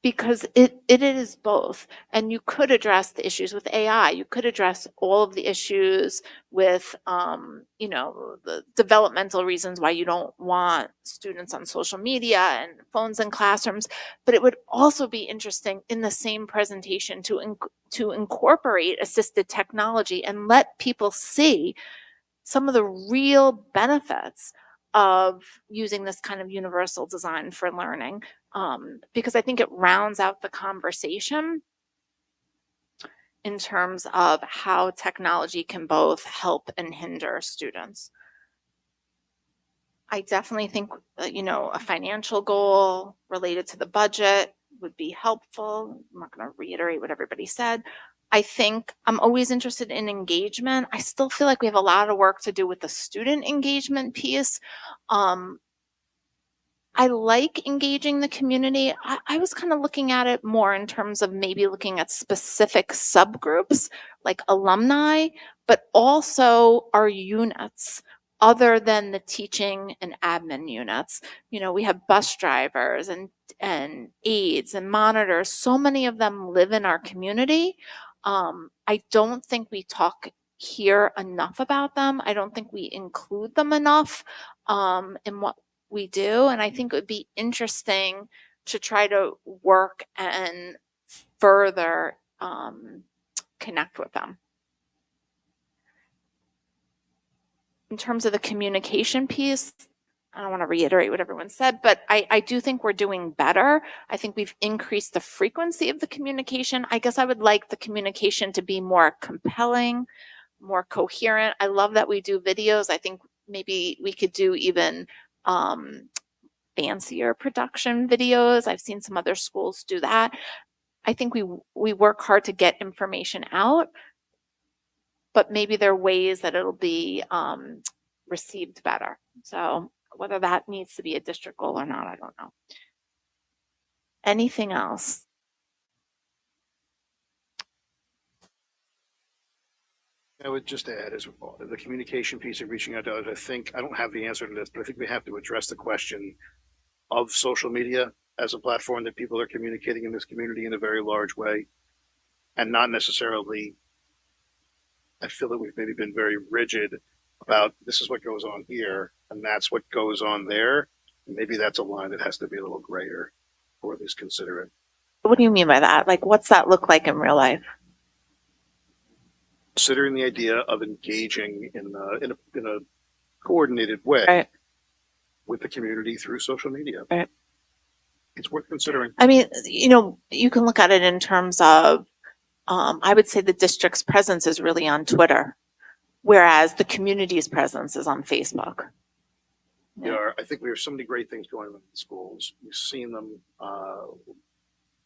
Because it is both. And you could address the issues with AI. You could address all of the issues with, the developmental reasons why you don't want students on social media and phones in classrooms. But it would also be interesting in the same presentation to incorporate assisted technology and let people see some of the real benefits of using this kind of universal design for learning, because I think it rounds out the conversation in terms of how technology can both help and hinder students. I definitely think, a financial goal related to the budget would be helpful. I'm not going to reiterate what everybody said. I think I'm always interested in engagement. I still feel like we have a lot of work to do with the student engagement piece. I like engaging the community. I was kind of looking at it more in terms of maybe looking at specific subgroups like alumni, but also our units other than the teaching and admin units. We have bus drivers and aides and monitors. So many of them live in our community. I don't think we talk here enough about them. I don't think we include them enough in what we do. And I think it would be interesting to try to work and further connect with them. In terms of the communication piece, I don't want to reiterate what everyone said, but I do think we're doing better. I think we've increased the frequency of the communication. I guess I would like the communication to be more compelling, more coherent. I love that we do videos. I think maybe we could do even fancier production videos. I've seen some other schools do that. I think we work hard to get information out, but maybe there are ways that it'll be received better. So whether that needs to be a district goal or not, I don't know. Anything else? I would just add as well, the communication piece of reaching out to others. I think, I don't have the answer to this, but I think we have to address the question of social media as a platform that people are communicating in this community in a very large way, and not necessarily, I feel that we've maybe been very rigid about this is what goes on here and that's what goes on there. Maybe that's a line that has to be a little grayer, or at least consider it. What do you mean by that? Like, what's that look like in real life? Considering the idea of engaging in a coordinated way Right. with the community through social media. Right. It's worth considering. I mean, you can look at it in terms of, I would say the district's presence is really on Twitter, whereas the community's presence is on Facebook. I think we have so many great things going on in the schools. We've seen them.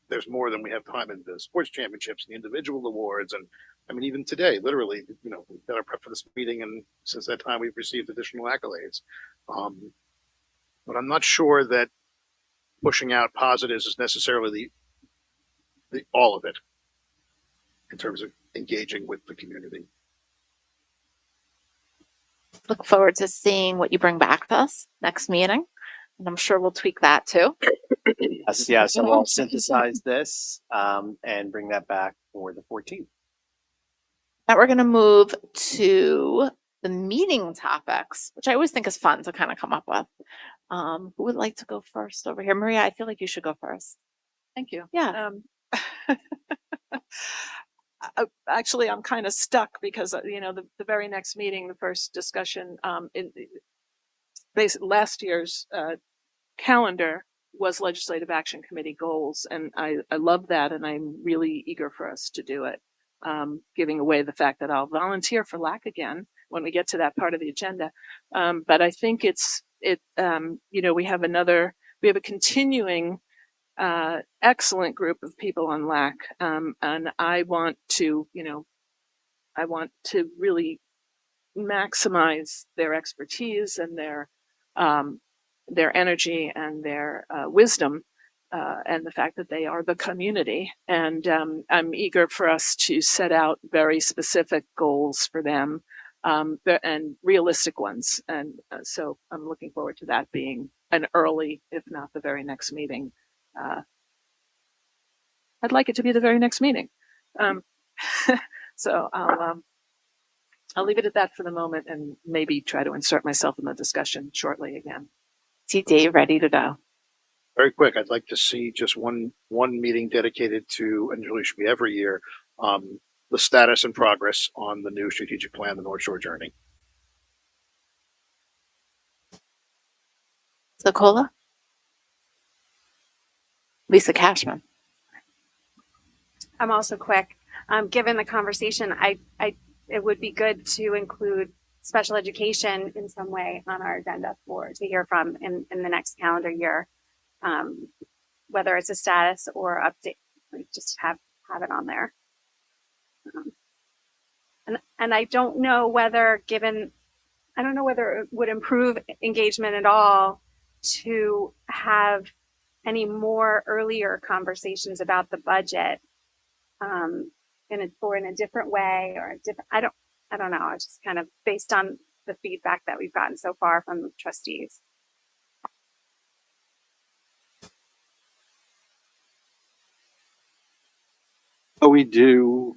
There's more than we have time in the sports championships and the individual awards. And I mean, even today, literally, we've got our prep for this meeting, and since that time, we've received additional accolades. But I'm not sure that pushing out positives is necessarily the all of it in terms of engaging with the community. Look forward to seeing what you bring back to us next meeting. And I'm sure we'll tweak that too. Yes, and we'll synthesize this and bring that back for the 14th. Now we're going to move to the meeting topics, which I always think is fun to kind of come up with. Who would like to go first over here? Maria, I feel like you should go first. Thank you. Yeah. Actually, I'm kind of stuck because, the very next meeting, the first discussion, basically last year's calendar was Legislative Action Committee goals. And I love that. And I'm really eager for us to do it. Giving away the fact that I'll volunteer for LAC again when we get to that part of the agenda. But I think we have a continuing excellent group of people on LAC. And I want to really maximize their expertise and their energy and their wisdom, and the fact that they are the community. And I'm eager for us to set out very specific goals for them, and realistic ones. And so I'm looking forward to that being an early, if not the very next meeting. I'd like it to be the very next meeting. So I'll leave it at that for the moment and maybe try to insert myself in the discussion shortly again. See Dave ready to go. Very quick, I'd like to see just one meeting dedicated to, and usually should be every year, the status and progress on the new strategic plan, the North Shore Journey. Sokola? Lisa Cashman. I'm also quick. Given the conversation, it would be good to include special education in some way on our agenda to hear from in the next calendar year, whether it's a status or update, just have it on there. And I don't know whether it would improve engagement at all to have any more earlier conversations about the budget, in a different way, or I don't know. It's just kind of based on the feedback that we've gotten so far from the trustees. We do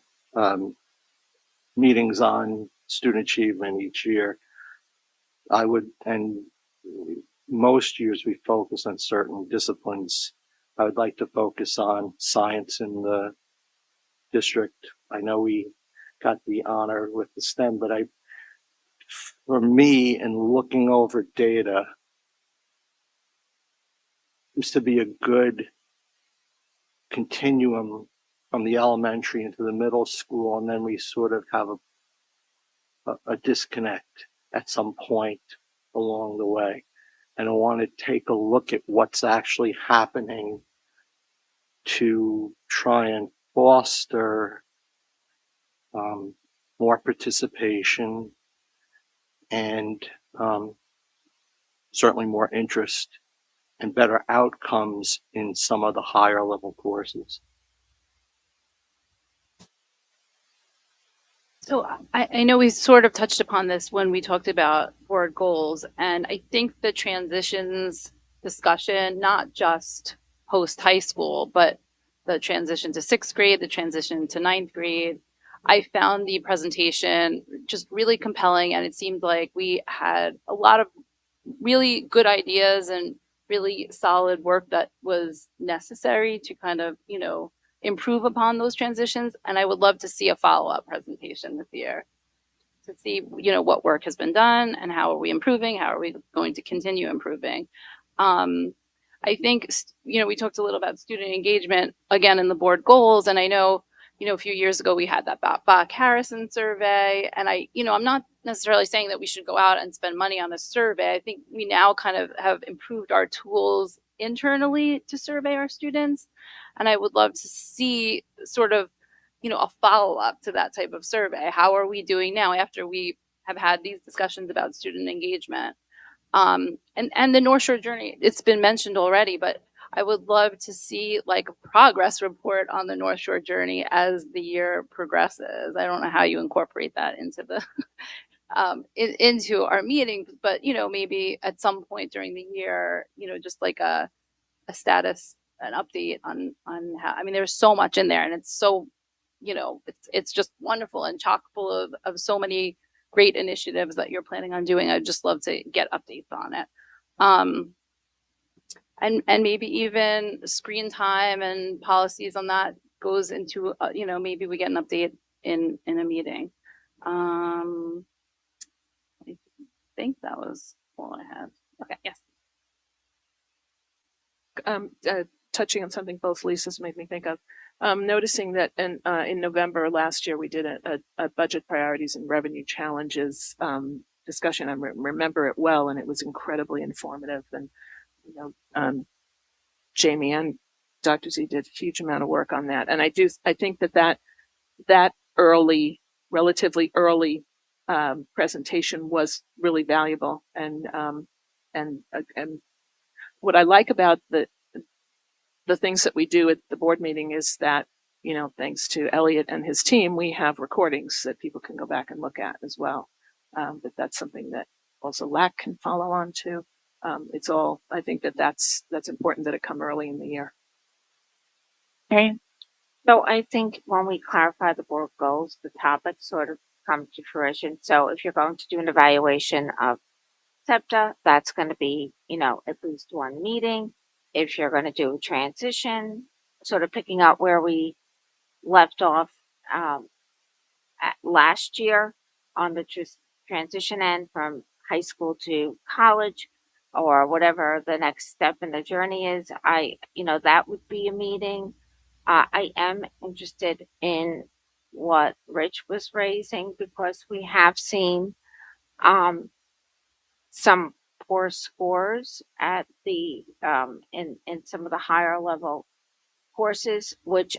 meetings on student achievement each year. And most years we focus on certain disciplines. I would like to focus on science in the district. I know we got the honor with the STEM, but for me, in looking over data, seems to be a good continuum from the elementary into the middle school, and then we sort of have a disconnect at some point along the way. And I want to take a look at what's actually happening to try and foster more participation and certainly more interest and better outcomes in some of the higher level courses. So I know we sort of touched upon this when we talked about board goals, and I think the transitions discussion, not just post high school, but the transition to sixth grade, the transition to ninth grade. I found the presentation just really compelling, and it seemed like we had a lot of really good ideas and really solid work that was necessary to kind of, improve upon those transitions. And I would love to see a follow-up presentation this year to see, what work has been done and how are we improving? How are we going to continue improving? I think, we talked a little about student engagement again in the board goals. And I know, a few years ago we had that Bach Harrison survey. And I'm not necessarily saying that we should go out and spend money on a survey. I think we now kind of have improved our tools internally to survey our students. And I would love to see sort of, a follow-up to that type of survey. How are we doing now after we have had these discussions about student engagement? And the North Shore Journey, it's been mentioned already, but I would love to see like a progress report on the North Shore Journey as the year progresses. I don't know how you incorporate that into the into our meetings, but maybe at some point during the year, just like a status, an update on how. I mean, there's so much in there, and it's so, it's just wonderful and chock full of so many great initiatives that you're planning on doing. I'd just love to get updates on it. And maybe even screen time and policies on that goes into, maybe we get an update in a meeting. I think that was all I had. Okay, yes. Touching on something both Lisas made me think of, noticing that in November last year, we did a budget priorities and revenue challenges discussion. I remember it well, and it was incredibly informative. And, Jamie and Dr. Z did a huge amount of work on that. And I think that relatively early presentation was really valuable. And what I like about the things that we do at the board meeting is that, thanks to Elliot and his team, we have recordings that people can go back and look at as well. But that's something that also LAC can follow on to. I think that's important that it come early in the year. Right. So I think when we clarify the board goals, the topics sort of come to fruition. So if you're going to do an evaluation of SEPTA, that's going to be, at least one meeting. If you're going to do a transition, sort of picking up where we left off last year on the transition end from high school to college, or whatever the next step in the journey is, that would be a meeting. I am interested in what Rich was raising, because we have seen some poor scores at the in some of the higher level courses, which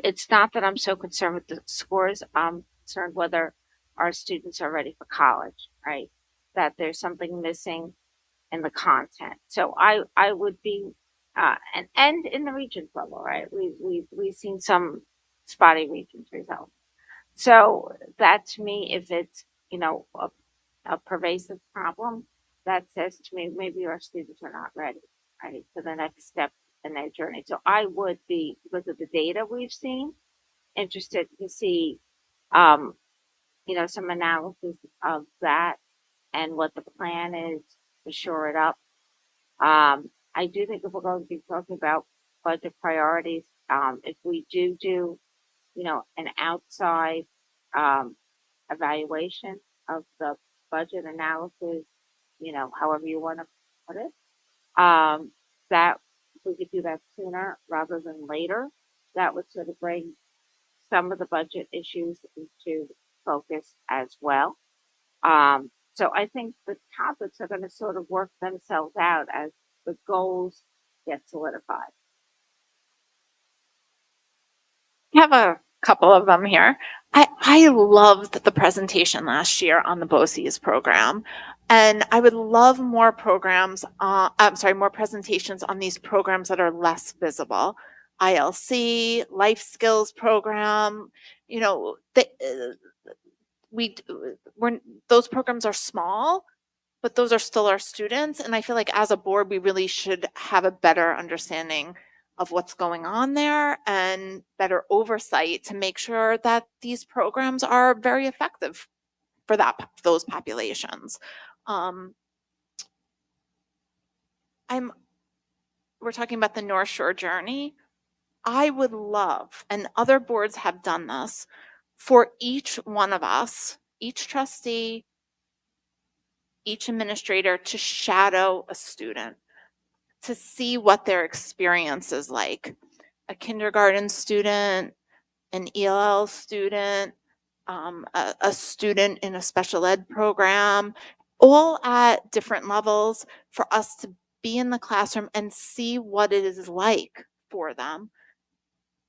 it's not that I'm so concerned with the scores. I'm concerned whether our students are ready for college, right? That there's something missing in the content. So I would be and in the Regents level, right? We've seen some spotty Regents results. So that, to me, if it's a pervasive problem, that says to me maybe our students are not ready, right, for the next step in their journey. So I would be, because of the data we've seen, interested to see some analysis of that and what the plan is to shore it up. I do think if we're going to be talking about budget priorities, if we do an outside evaluation of the budget analysis, however you want to put it, that we could do that sooner rather than later. That would sort of bring some of the budget issues into focus as well. So I think the topics are going to sort of work themselves out as the goals get solidified. I have a couple of them here. I loved the presentation last year on the BOCES program, and I would love more more presentations on these programs that are less visible. ILC, life skills program, those programs are small, but those are still our students. And I feel like as a board, we really should have a better understanding of what's going on there and better oversight to make sure that these programs are very effective for those populations. We're talking about the North Shore Journey. I would love, and other boards have done this, for each one of us, each trustee, each administrator to shadow a student, to see what their experience is like. A kindergarten student, an ELL student, a student in a special ed program, all at different levels, for us to be in the classroom and see what it is like for them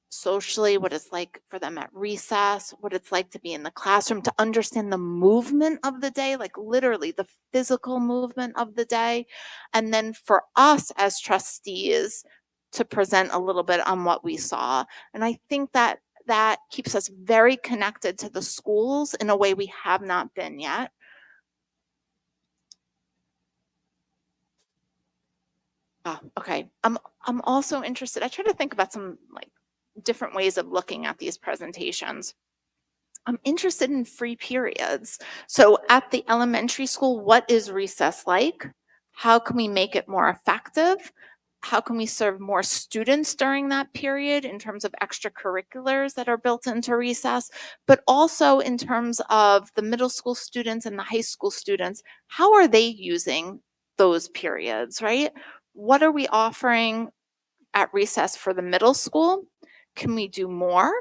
socially, what it's like for them at recess, what it's like to be in the classroom, to understand the movement of the day, like literally the physical movement of the day. And then for us as trustees to present a little bit on what we saw. And I think that that keeps us very connected to the schools in a way we have not been yet. Oh, okay. I'm also interested. I try to think about some like different ways of looking at these presentations. I'm interested in free periods. So at the elementary school, what is recess like? How can we make it more effective? How can we serve more students during that period in terms of extracurriculars that are built into recess, but also in terms of the middle school students and the high school students, how are they using those periods, right? What are we offering at recess for the middle school? Can we do more?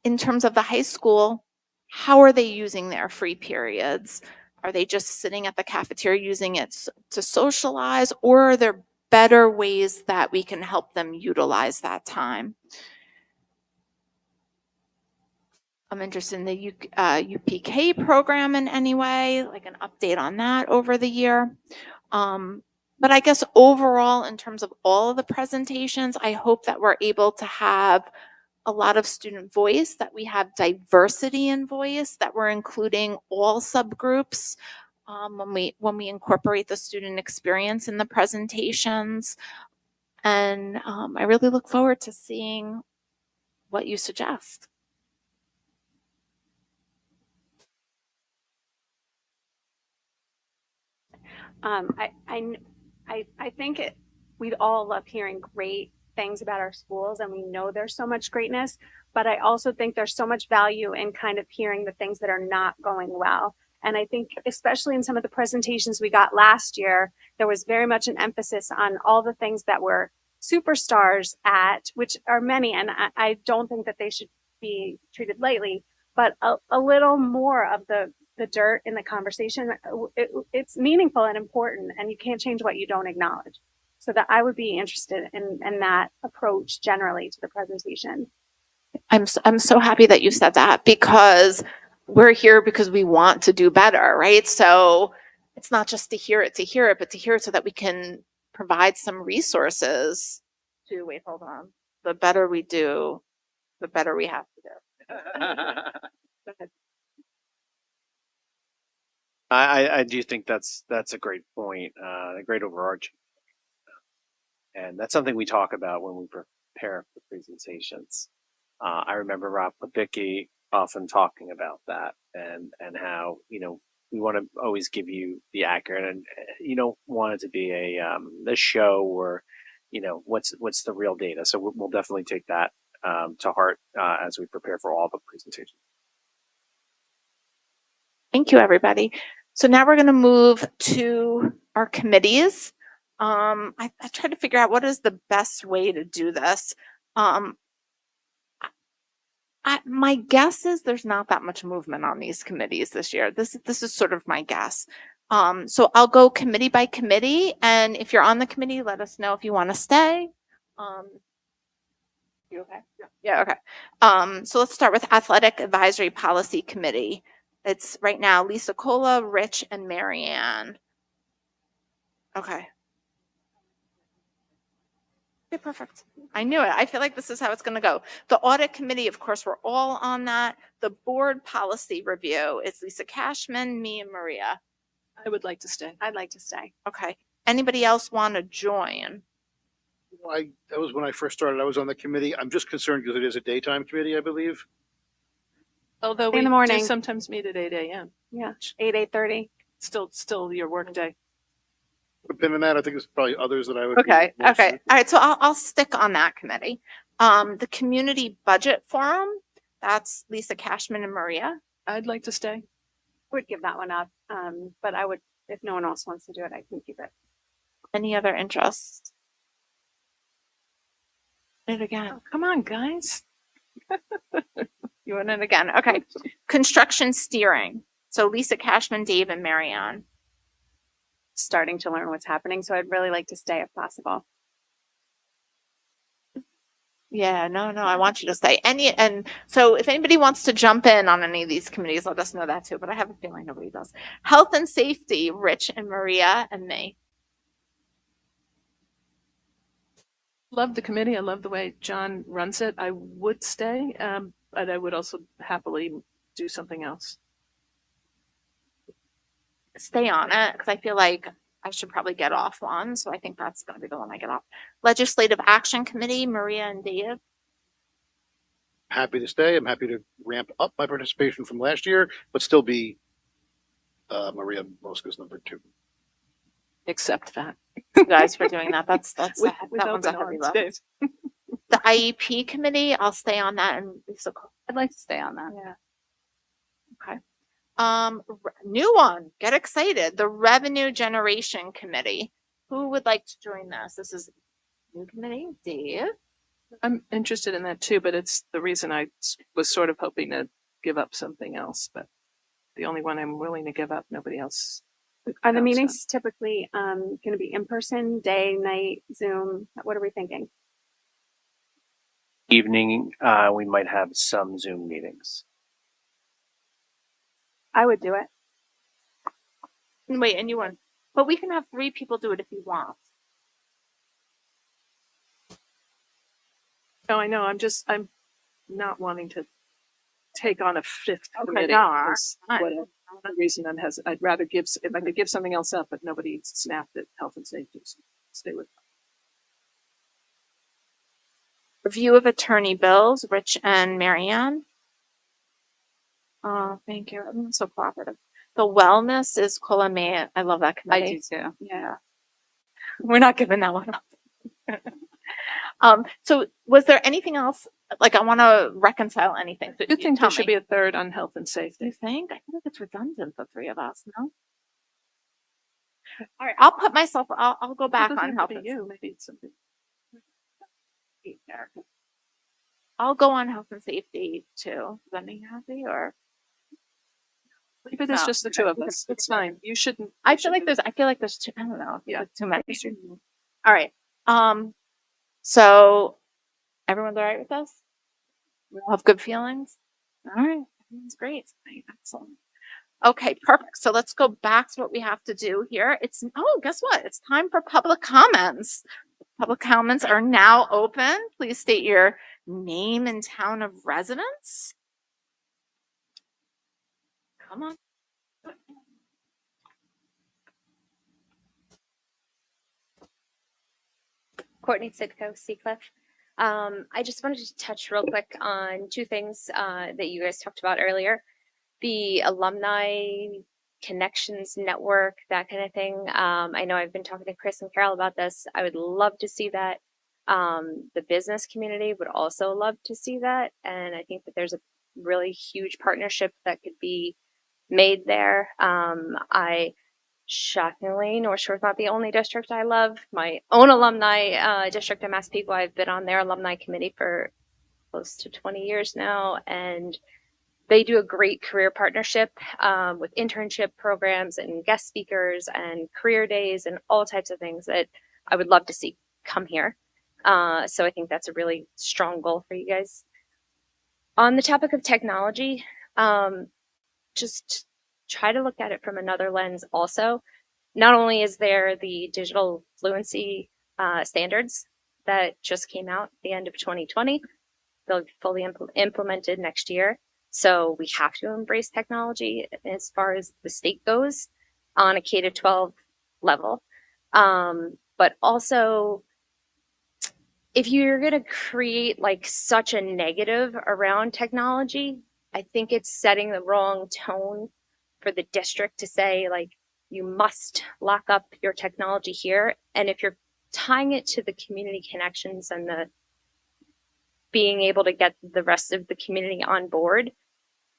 In terms of the high school, how are they using their free periods? Are they just sitting at the cafeteria using it to socialize, or are there better ways that we can help them utilize that time? I'm interested in the UPK program in any way, like an update on that over the year. But I guess overall, in terms of all of the presentations, I hope that we're able to have a lot of student voice, that we have diversity in voice, that we're including all subgroups when we incorporate the student experience in the presentations. And I really look forward to seeing what you suggest. I think we'd all love hearing great things about our schools, and we know there's so much greatness, but I also think there's so much value in kind of hearing the things that are not going well. And I think especially in some of the presentations we got last year, there was very much an emphasis on all the things that were superstars at, which are many, and I don't think that they should be treated lightly, but a little more of the dirt in the conversation. It's meaningful and important, and you can't change what you don't acknowledge. So that I would be interested in that approach generally to the presentation. I'm so happy that you said that, because we're here because we want to do better, right? So it's not just to hear it, but to hear it so that we can provide some resources to, wait, hold on. The better we do, the better we have to do. Go ahead. I do think that's a great point, a great overarching. And that's something we talk about when we prepare for presentations. I remember Rob Lipicki often talking about that, and how, you know, we want to always give you the accurate, and you don't want it to be a show, or, you know, what's the real data. So we'll definitely take that to heart as we prepare for all the presentations. Thank you, everybody. So now we're going to move to our committees. I tried to figure out what is the best way to do this. My guess is there's not that much movement on these committees this year. This is sort of my guess. So I'll go committee by committee, and if you're on the committee, let us know if you want to stay. You okay? Yeah, okay. So let's start with Athletic Advisory Policy Committee. It's right now Lisa Cola, Rich, and Marianne. Okay. Okay, perfect. I knew it. I feel like this is how it's going to go. The audit committee, of course, we're all on that. The board policy review is Lisa Cashman, me, and Maria. I would like to stay. I'd like to stay. Okay. Anybody else want to join? That was when I first started. I was on the committee. I'm just concerned because it is a daytime committee, I believe. Although In we the morning. do sometimes meet at 8 a.m. Yeah, 8:30. Still your work day. But other than that, I think there's probably others that I would. Okay. be more Okay. suited. All right. So I'll stick on that committee. The community budget forum, that's Lisa Cashman and Maria. I'd like to stay. Would give that one up. But I would, if no one else wants to do it, I can keep it. Any other interests? Do it again. Oh, come on, guys. You want it again? Okay. Construction steering. So Lisa Cashman, Dave, and Marianne. Starting to learn what's happening, so I'd really like to stay if possible. Yeah, no, I want you to stay. And so if anybody wants to jump in on any of these committees, let us know that too, but I have a feeling nobody does. Health and safety, Rich and Maria and me. Love the committee. I love the way John runs it. I would stay, but I would also happily do something else. Stay on it because I feel like I should probably get off one. So I think that's going to be the one I get off. Legislative Action Committee, Maria and Dave. Happy to stay. I'm happy to ramp up my participation from last year, but still be Maria Mosca's number 2. Accept that. You guys for doing that. That's With that one's a open heavy arms, lift. Dave. The IEP committee, I'll stay on that and Lisa. I'd like to stay on that. Yeah. Okay. New one. Get excited. The Revenue Generation Committee. Who would like to join this? This is a new committee. Dave. I'm interested in that too, but it's the reason I was sort of hoping to give up something else, but the only one I'm willing to give up, nobody else. Are the else meetings typically going to be in person, day, night, Zoom? What are we thinking? Evening, we might have some Zoom meetings. I would do it. Wait, and you want, but we can have 3 people do it if you want. No, I know. I'm not wanting to take on a 5th Okay, committee. no, all That's right. what the reason I'm hesitant. I'd rather give, if I could give something else up, but nobody snapped at health and safety. So stay with. Review of attorney bills, Rich and Marianne. Oh, thank you. Everyone's so cooperative. The wellness is Colame. I love that I committee. do too. Yeah. We're not giving that one up. So was there anything else? Like I want to reconcile anything. So You think tell there should me. be a 3rd on health and You safety? think? I feel like it's redundant, the 3 of us, no? All right, I'll put myself, I'll go back It doesn't on have health to and be you, maybe it's something. safety. I'll go on health and safety too. Is that me happy or? Leave it as No. just the 2 of us. It's fine. You shouldn't. I you feel like shouldn't- there's too, I don't know. Yeah. Too many. All right. So everyone's all right with this? We all have good feelings? All right. Everyone's great. Excellent. Okay, perfect. So let's go back to what we have to do here. Guess what? It's time for public comments. Public comments are now open. Please state your name and town of residence. Come on. Courtney Sidco, Seacliff. I just wanted to touch real quick on 2 things that you guys talked about earlier. The alumni connections network, that kind of thing. I know I've been talking to Chris and Carol about this. I would love to see that. The business community would also love to see that. And I think that there's a really huge partnership that could be made there. Shockingly, North Shore is not the only district I love. My own alumni district in Massapequa, I've been on their alumni committee for close to 20 years now, and they do a great career partnership with internship programs and guest speakers and career days and all types of things that I would love to see come here. So I think that's a really strong goal for you guys. On the topic of technology, just try to look at it from another lens also. Not only is there the digital fluency standards that just came out at the end of 2020. They'll be fully implemented next year. So we have to embrace technology as far as the state goes on a K to 12 level. But also, if you're going to create like such a negative around technology, I think it's setting the wrong tone for the district to say, like, you must lock up your technology here. And if you're tying it to the community connections and the being able to get the rest of the community on board,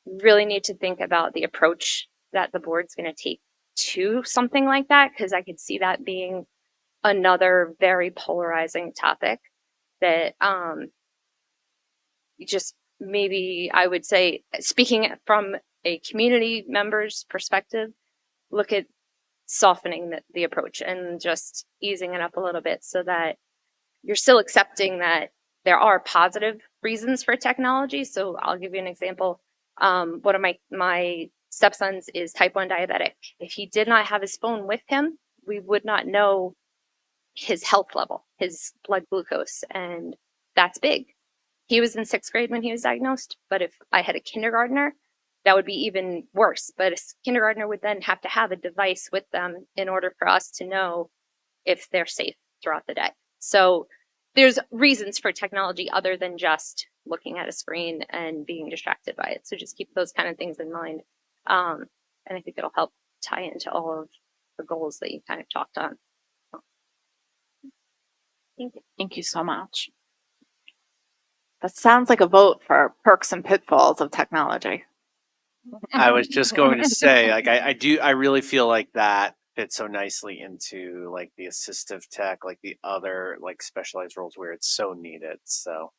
really need to think about the approach that the board's going to take to something like that, because I could see that being another very polarizing topic that just maybe I would say, speaking from a community member's perspective, look at softening the approach and just easing it up a little bit so that you're still accepting that there are positive reasons for technology. So I'll give you an example. One of my stepsons is type 1 diabetic. If he did not have his phone with him, we would not know his health level, his blood glucose, and that's big. He was in 6th grade when he was diagnosed, but if I had a kindergartner, that would be even worse. But a kindergartner would then have to have a device with them in order for us to know if they're safe throughout the day. So there's reasons for technology other than just looking at a screen and being distracted by it. So just keep those kind of things in mind. And I think it'll help tie into all of the goals that you kind of talked on. Thank you. Thank you so much. That sounds like a vote for perks and pitfalls of technology. I was just going to say, like, I really feel like that fits so nicely into like the assistive tech, like the other like specialized roles where it's so needed. So.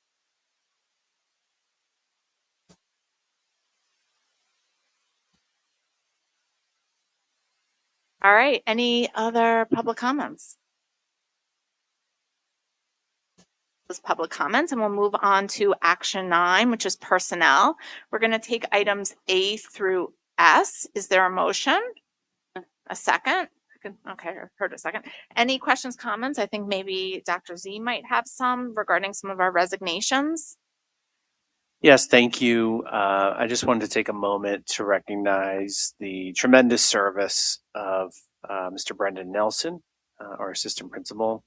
All right. Any other public comments? Public comments, and we'll move on to action 9, which is personnel. We're going to take items A through S. Is there a motion? A second? Okay, I heard a second. Any questions, comments? I think maybe Dr. Z might have some regarding some of our resignations. Yes, thank you. I just wanted to take a moment to recognize the tremendous service of Mr. Brendan Nelson, our assistant principal,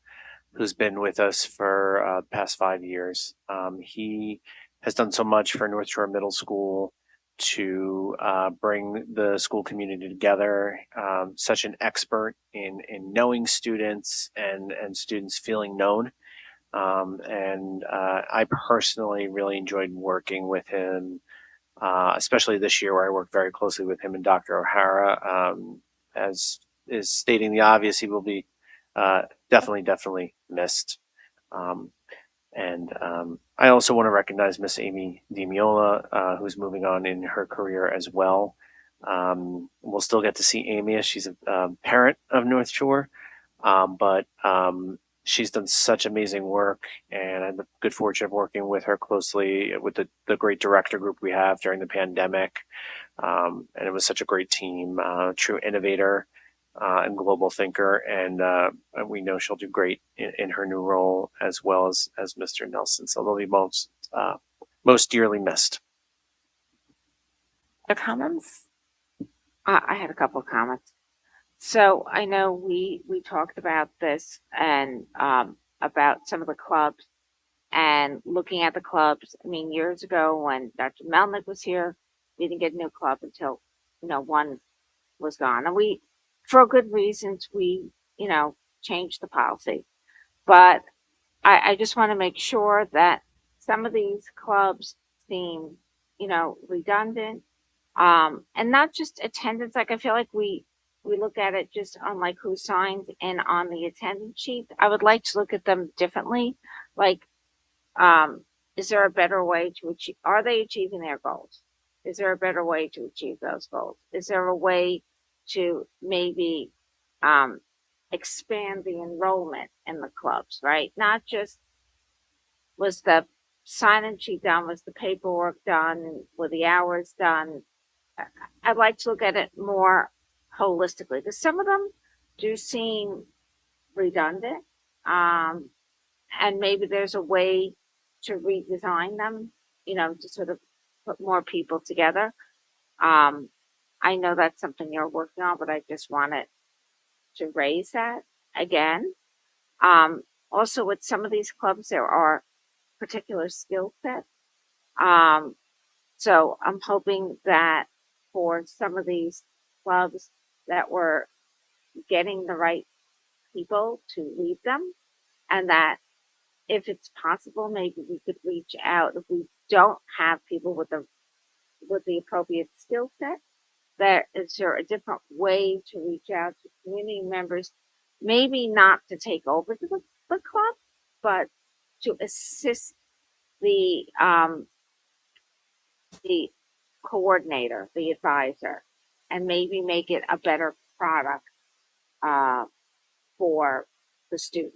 who's been with us for the past 5 years. He has done so much for North Shore Middle School to bring the school community together. Such an expert in knowing students and students feeling known. I personally really enjoyed working with him, especially this year where I worked very closely with him and Dr. O'Hara. As is stating the obvious, he will be definitely missed. I also want to recognize Miss Amy DiMiola, who's moving on in her career as well. We'll still get to see Amy as she's a parent of North Shore, but she's done such amazing work, and I had the good fortune of working with her closely with the great director group we have during the pandemic. And it was such a great team, true innovator and global thinker, and we know she'll do great in her new role as well as Mr. Nelson. So they'll be most dearly missed. Other comments? I had a couple of comments. So I know we talked about this and about some of the clubs and looking at the clubs. I mean, years ago when Dr. Melnick was here, we didn't get a new club until, one was gone. And we, for good reasons, we, changed the policy. But I just want to make sure that some of these clubs seem, redundant. And not just attendance. Like, I feel like we look at it just on like who signs in on the attendance sheet. I would like to look at them differently. Like, is there a better way to achieve, are they achieving their goals? Is there a better way to achieve those goals? Is there a way to maybe expand the enrollment in the clubs, right? Not just was the sign-in sheet done, was the paperwork done, were the hours done? I'd like to look at it more holistically, because some of them do seem redundant. And and maybe there's a way to redesign them, to sort of put more people together. I know that's something you're working on, but I just wanted to raise that again. Also, with some of these clubs, there are particular skill sets. So I'm hoping that for some of these clubs that we're getting the right people to lead them, and that if it's possible, maybe we could reach out if we don't have people with the appropriate skill set. Is there a different way to reach out to community members, maybe not to take over the club, but to assist the coordinator, the advisor, and maybe make it a better product for the student.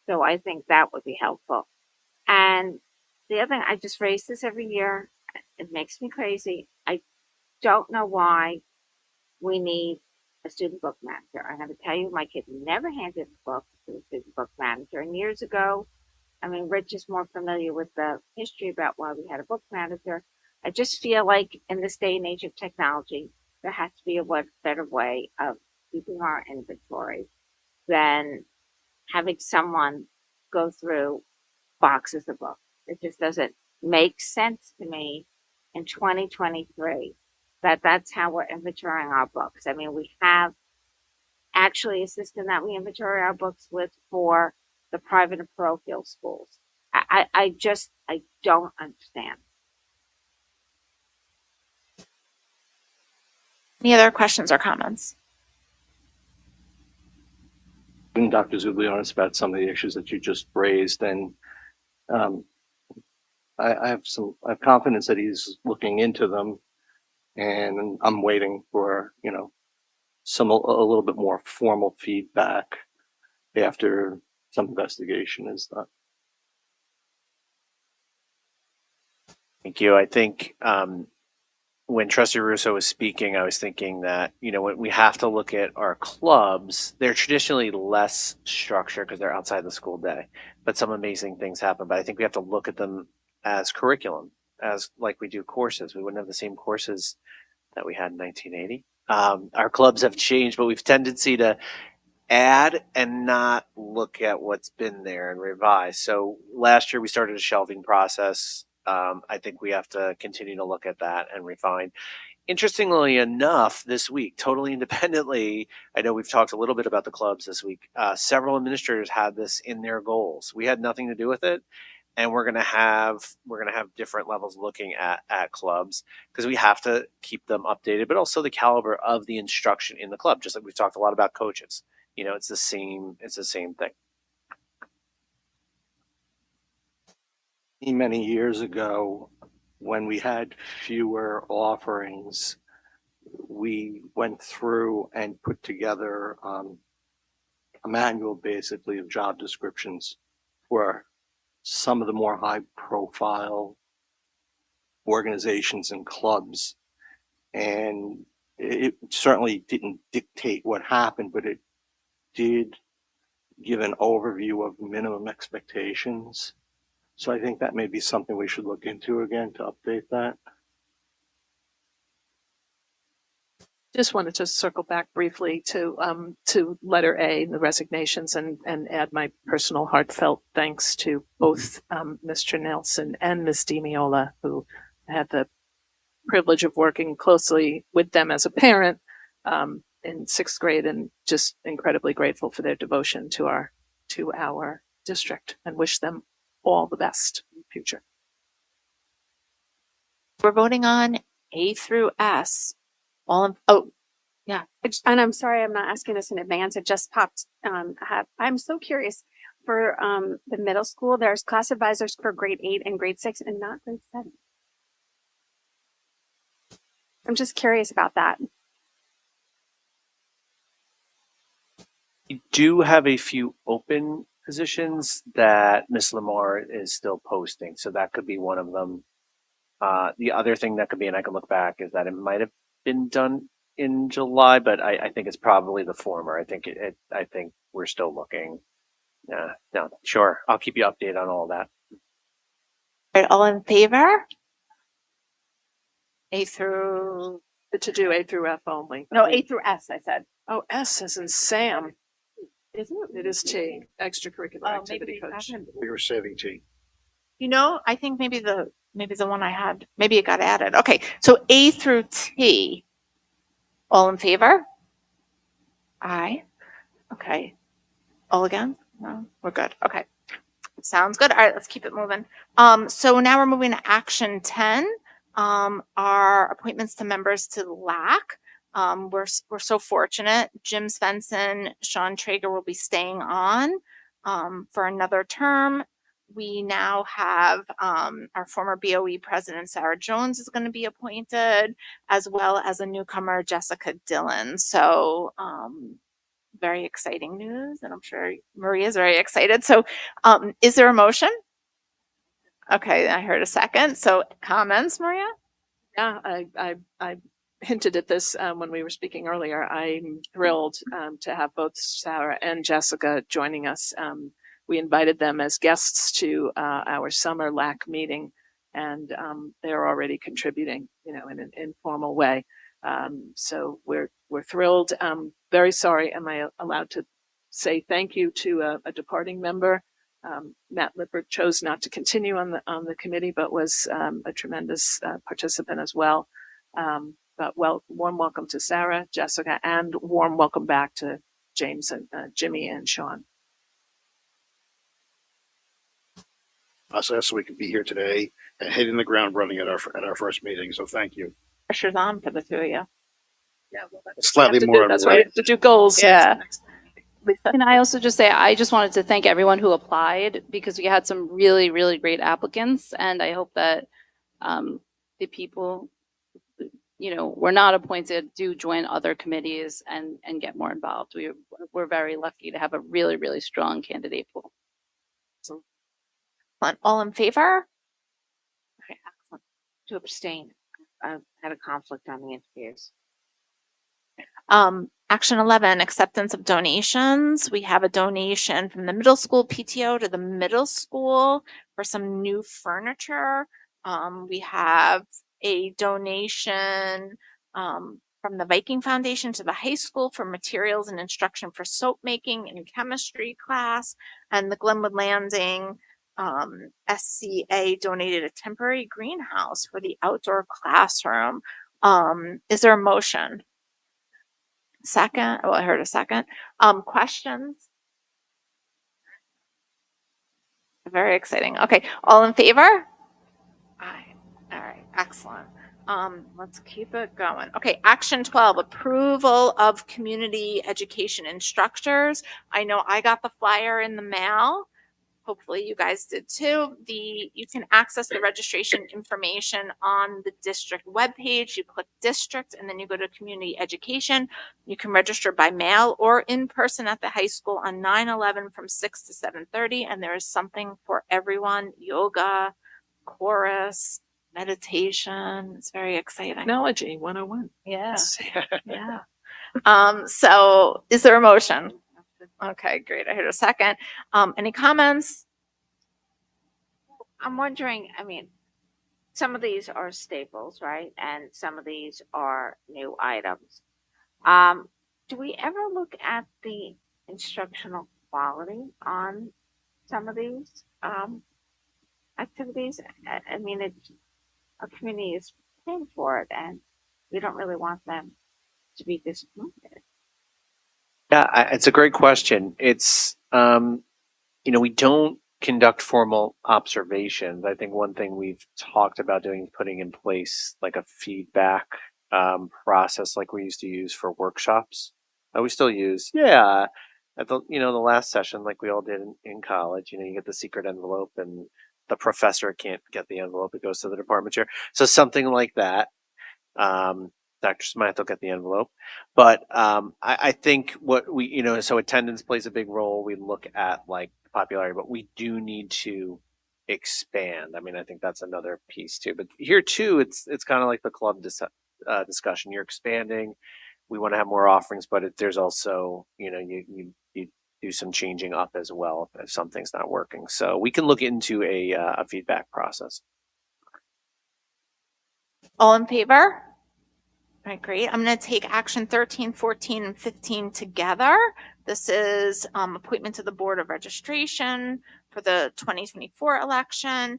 So I think that would be helpful. And the other thing, I just raise this every year. It makes me crazy. I don't know why we need a student book manager. I have to tell you, my kid never handed a book to a student book manager. And years ago, I mean, Rich is more familiar with the history about why we had a book manager. I just feel like in this day and age of technology, there has to be a better way of keeping our inventory than having someone go through boxes of books. It just doesn't make sense to me in 2023 that that's how we're inventorying our books. I mean, we have actually a system that we inventory our books with for the private and parochial schools. I don't understand. Any other questions or comments? And Dr. Zublionis about some of the issues that you just raised, and I have confidence that he's looking into them, and I'm waiting for a little bit more formal feedback after some investigation is done. Thank you. I think when Trustee Russo was speaking, I was thinking that, when we have to look at our clubs, they're traditionally less structured because they're outside the school day, but some amazing things happen. But I think we have to look at them as curriculum, as like we do courses. We wouldn't have the same courses that we had in 1980. Our clubs have changed, but we've tendency to add and not look at what's been there and revise. So last year we started a shelving process. I think we have to continue to look at that and refine. Interestingly enough, this week, totally independently, I know we've talked a little bit about the clubs this week. Several administrators had this in their goals. We had nothing to do with it, and we're gonna have different levels looking at clubs because we have to keep them updated, but also the caliber of the instruction in the club. Just like we've talked a lot about coaches, it's the same thing. Many years ago, when we had fewer offerings, we went through and put together a manual basically of job descriptions for some of the more high profile organizations and clubs. And it certainly didn't dictate what happened, but it did give an overview of minimum expectations. So I think that may be something we should look into again to update that. Just wanted to circle back briefly to letter A, the resignations, and add my personal heartfelt thanks to both Mr. Nelson and Ms. DiMiola, who had the privilege of working closely with them as a parent in sixth grade, and just incredibly grateful for their devotion to our district, and wish them all the best in the future. We're voting on A through S. And I'm sorry, I'm not asking this in advance. It just popped. I'm so curious for the middle school. There's class advisors for grade 8 and grade 6 and not grade 7. I'm just curious about that. We do have a few open positions that Ms. Lamar is still posting, so that could be one of them. The other thing that could be, and I can look back, is that it might have been done in July, but I think it's probably the former. I think we're still looking Yeah, no, sure. I'll keep you updated on all that. All right, all in favor? A through, To do A through F only. no, A through S, I said. Oh, S as in Sam. Isn't it? It is T, extracurricular Oh, activity coach. We were saving T. You know, I think maybe the one I had, maybe it got added. Okay, so A through T. All in favor? Aye. Okay. All again? No, we're good. Okay. Sounds good. All right, let's keep it moving. So now we're moving to action 10. Our appointments to members to the LAC. We're so fortunate. Jim Svensson, Sean Traeger will be staying on for another term. We now have our former BOE president, Sarah Jones, is going to be appointed, as well as a newcomer, Jessica Dillon. So very exciting news, and I'm sure Maria is very excited. So is there a motion? Okay, I heard a second. So comments, Maria? Yeah, I hinted at this when we were speaking earlier. I'm thrilled to have both Sarah and Jessica joining us. We invited them as guests to our summer LAC meeting, and they're already contributing, in an informal way. So we're thrilled. Very sorry. Am I allowed to say thank you to a departing member? Matt Lippert chose not to continue on the committee, but was a tremendous participant as well. But warm welcome to Sarah, Jessica, and warm welcome back to James and Jimmy and Sean. So we could be here today and hitting the ground running at our first meeting. So thank you. Pressure's on for the two of you. Yeah, well, Slightly more. That's right. To do goals. Yeah. Lisa? Can I also just say, I just wanted to thank everyone who applied because we had some really, really great applicants. And I hope that the people, were not appointed do join other committees and get more involved. We're very lucky to have a really, really strong candidate pool. All in favor? Okay, excellent. To abstain. I had a conflict on the interviews. Action 11, acceptance of donations. We have a donation from the middle school PTO to the middle school for some new furniture. We have a donation from the Viking Foundation to the high school for materials and instruction for soap making and chemistry class. And the Glenwood Landing SCA donated a temporary greenhouse for the outdoor classroom. Is there a motion? Second? Oh, I heard a second. Questions? Very exciting. Okay, all in favor? Aye. All right, excellent. Let's keep it going. Okay, action 12, approval of community education instructors. I know I got the flyer in the mail. Hopefully you guys did too. You can access the registration information on the district webpage. You click district and then you go to community education. You can register by mail or in person at the high school on 9/11 from 6 to 7:30. And there is something for everyone: yoga, chorus, meditation. It's very exciting. Technology 101. Yeah. Yeah. So is there a motion? Okay, great. I heard a second. Any comments? I'm wondering, some of these are staples, right? And some of these are new items. Do we ever look at the instructional quality on some of these activities? Our community is paying for it, and we don't really want them to be disappointed. Yeah, it's a great question. It's, we don't conduct formal observations. I think one thing we've talked about doing is putting in place like a feedback process like we used to use for workshops. We still use, at the last session, like we all did in college, you get the secret envelope and the professor can't get the envelope. It goes to the department chair. So something like that. Dr. Smythe will get the envelope. But I think what we, so attendance plays a big role. We look at like popularity, but we do need to expand. I think that's another piece too. But here too, it's kind of like the club discussion. You're expanding. We want to have more offerings, but there's also, you do some changing up as well if something's not working. So we can look into a feedback process. All in favor? All right, great. I'm going to take action 13, 14, and 15 together. This is appointment to the Board of Registration for the 2024 election.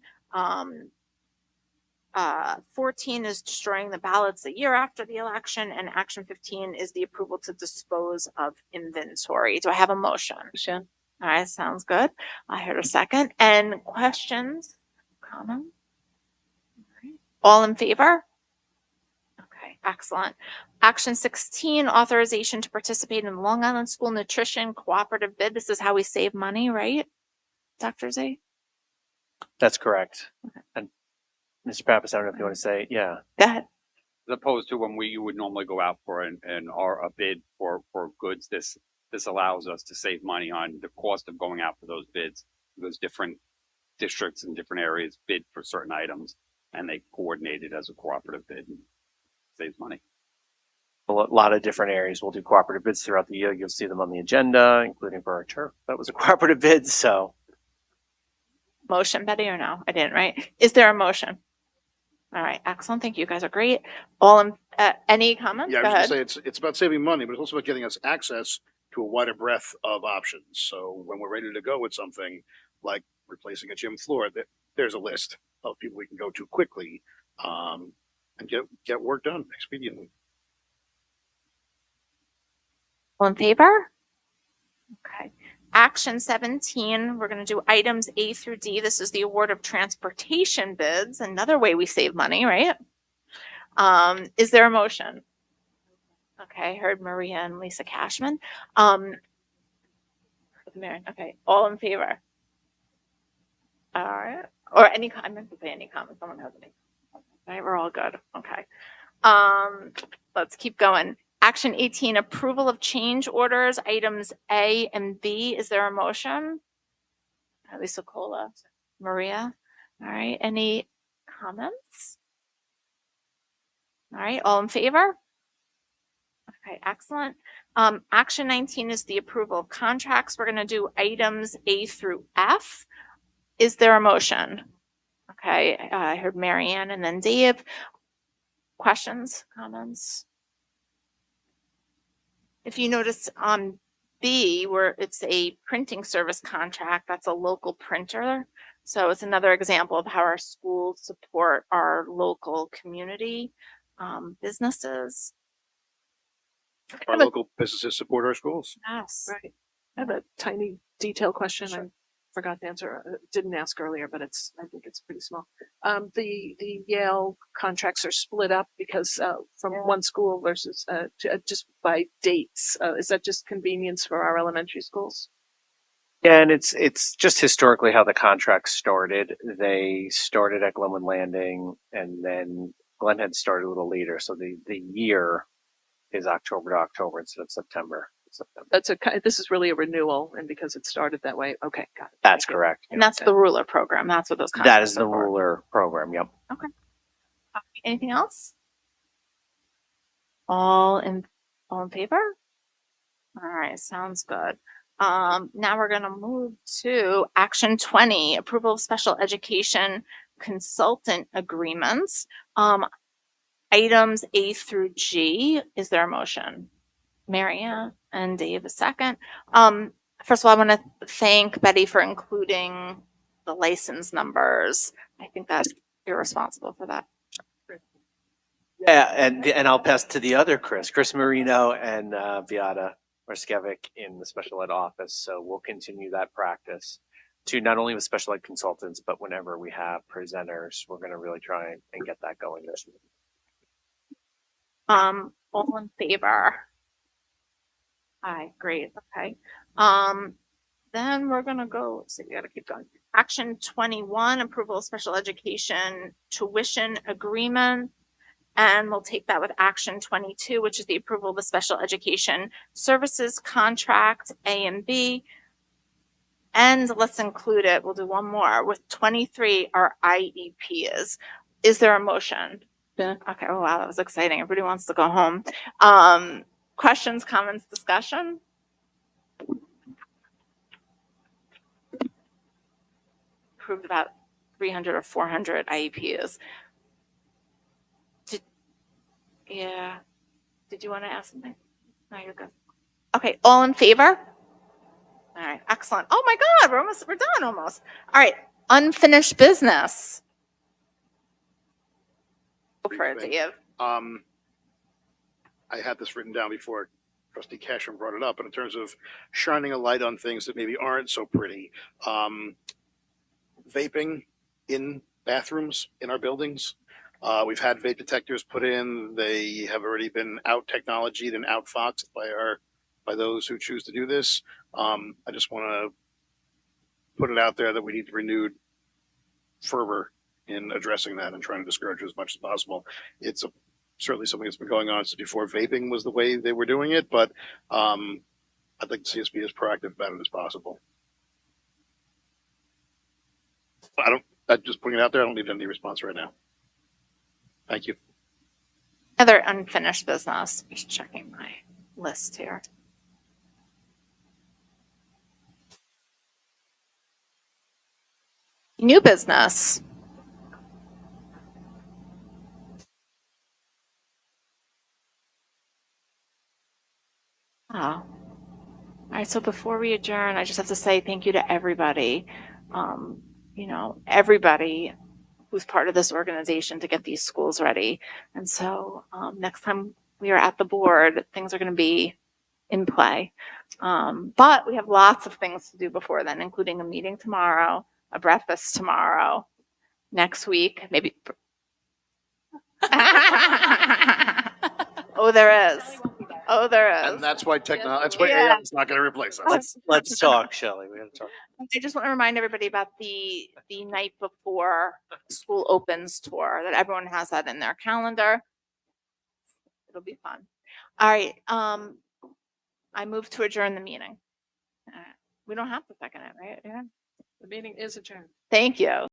14 is destroying the ballots a year after the election, and action 15 is the approval to dispose of inventory. Do I have a motion? Motion. All right, sounds good. I heard a second. And questions, comments? All in favor? Okay, excellent. Action 16, authorization to participate in Long Island School Nutrition Cooperative Bid. This is how we save money, right? Dr. Z? That's correct. And Mr. Pappas, I don't know if you want to say, yeah. Go ahead. As opposed to when you would normally go out for a bid for goods, this allows us to save money on the cost of going out for those bids, because different districts in different areas bid for certain items, and they coordinate it as a cooperative bid and saves money. A lot of different areas will do cooperative bids throughout the year. You'll see them on the agenda, including for our turf. That was a cooperative bid, so. Motion, Betty, or no? I didn't, right? Is there a motion? All right, excellent. Thank you. You guys are great. All in, any comments? Yeah, Go I was ahead. gonna say, it's about saving money, but it's also about getting us access to a wider breadth of options. So when we're ready to go with something like replacing a gym floor, there's a list of people we can go to quickly, and get work done expediently. All in favor? Okay. Action 17, we're going to do items A through D. This is the award of transportation bids. Another way we save money, right? Is there a motion? Okay, heard Maria and Lisa Cashman. Okay, all in favor? All right. Or any, I meant to say any comments. Someone has any. All right, we're all good. Okay. Let's keep going. Action 18, approval of change orders, items A and B. Is there a motion? Lisa Cola, Maria. All right. Any comments? All right. All in favor? Okay. Excellent. Action 19 is the approval of contracts. We're going to do items A through F. Is there a motion? Okay. I heard Marianne and then Dave. Questions, comments? If you notice on B, where it's a printing service contract, that's a local printer. So it's another example of how our schools support our local community businesses. Our local businesses support our schools. Yes. Right. I have a tiny detail question. I forgot to answer. Didn't ask earlier, but I think it's pretty small. The Yale contracts are split up because from one school versus just by dates. Is that just convenience for our elementary schools? Yeah, and it's just historically how the contracts started. They started at Glenwood Landing, and then Glen had started a little later. So the year is October to October instead of September. This is really a renewal, and because it started that way. Okay, got it. That's correct. And that's the ruler program. That's what those contracts That is the are for. ruler program. Yep. Okay. Anything else? All in favor? All right, sounds good. Now we're going to move to action 20, approval of special education consultant agreements. Items A through G. Is there a motion? Marianne and Dave, a second. First of all, I want to thank Betty for including the license numbers. I think that you're responsible for that. Yeah, and I'll pass to the other Chris Marino and Beata Marskevic in the special ed office. So we'll continue that practice to not only with special ed consultants, but whenever we have presenters, we're going to really try and get that going this week. All in favor? Aye, great. Okay. Then we're gonna go, so we gotta keep going. Action 21, approval of special education tuition agreement. And we'll take that with action 22, which is the approval of the special education services contract, A and B. And let's include it, we'll do one more, with 23, our IEP is. Is there a motion? Yeah. Okay, oh wow, that was exciting. Everybody wants to go home. Questions, comments, discussion? approved about 300 or 400 IEPs. Yeah. Did you want to ask something? No, you're good. Okay, all in favor? All right, excellent. Oh my God, we're done almost. All right, unfinished business. Go for it, Dave. I had this written down before Trustee Cashman brought it up, but in terms of shining a light on things that maybe aren't so pretty, vaping in bathrooms in our buildings. We've had vape detectors put in. They have already been out technologied and outfoxed by those who choose to do this. I just want to put it out there that we need renewed fervor in addressing that and trying to discourage it as much as possible. It's certainly something that's been going on since before vaping was the way they were doing it, but I'd like to see us be as proactive about it as possible. I'm just putting it out there. I don't need any response right now. Thank you. Other unfinished business. Just checking my list here. New business. Oh. All right. So before we adjourn, I just have to say thank you to everybody. Everybody who's part of this organization to get these schools ready. And so next time we are at the board, things are going to be in play. But we have lots of things to do before then, including a meeting tomorrow, a breakfast tomorrow, next week, maybe. Oh, there is. Oh, there is. And that's why that's why Yeah. AI is not going to replace us. Let's talk, Shelley. We gotta talk. I just want to remind everybody about the night before school opens tour, that everyone has that in their calendar. It'll be fun. All right. I move to adjourn the meeting. We don't have to second it, right? Yeah. The meeting is adjourned. Thank you.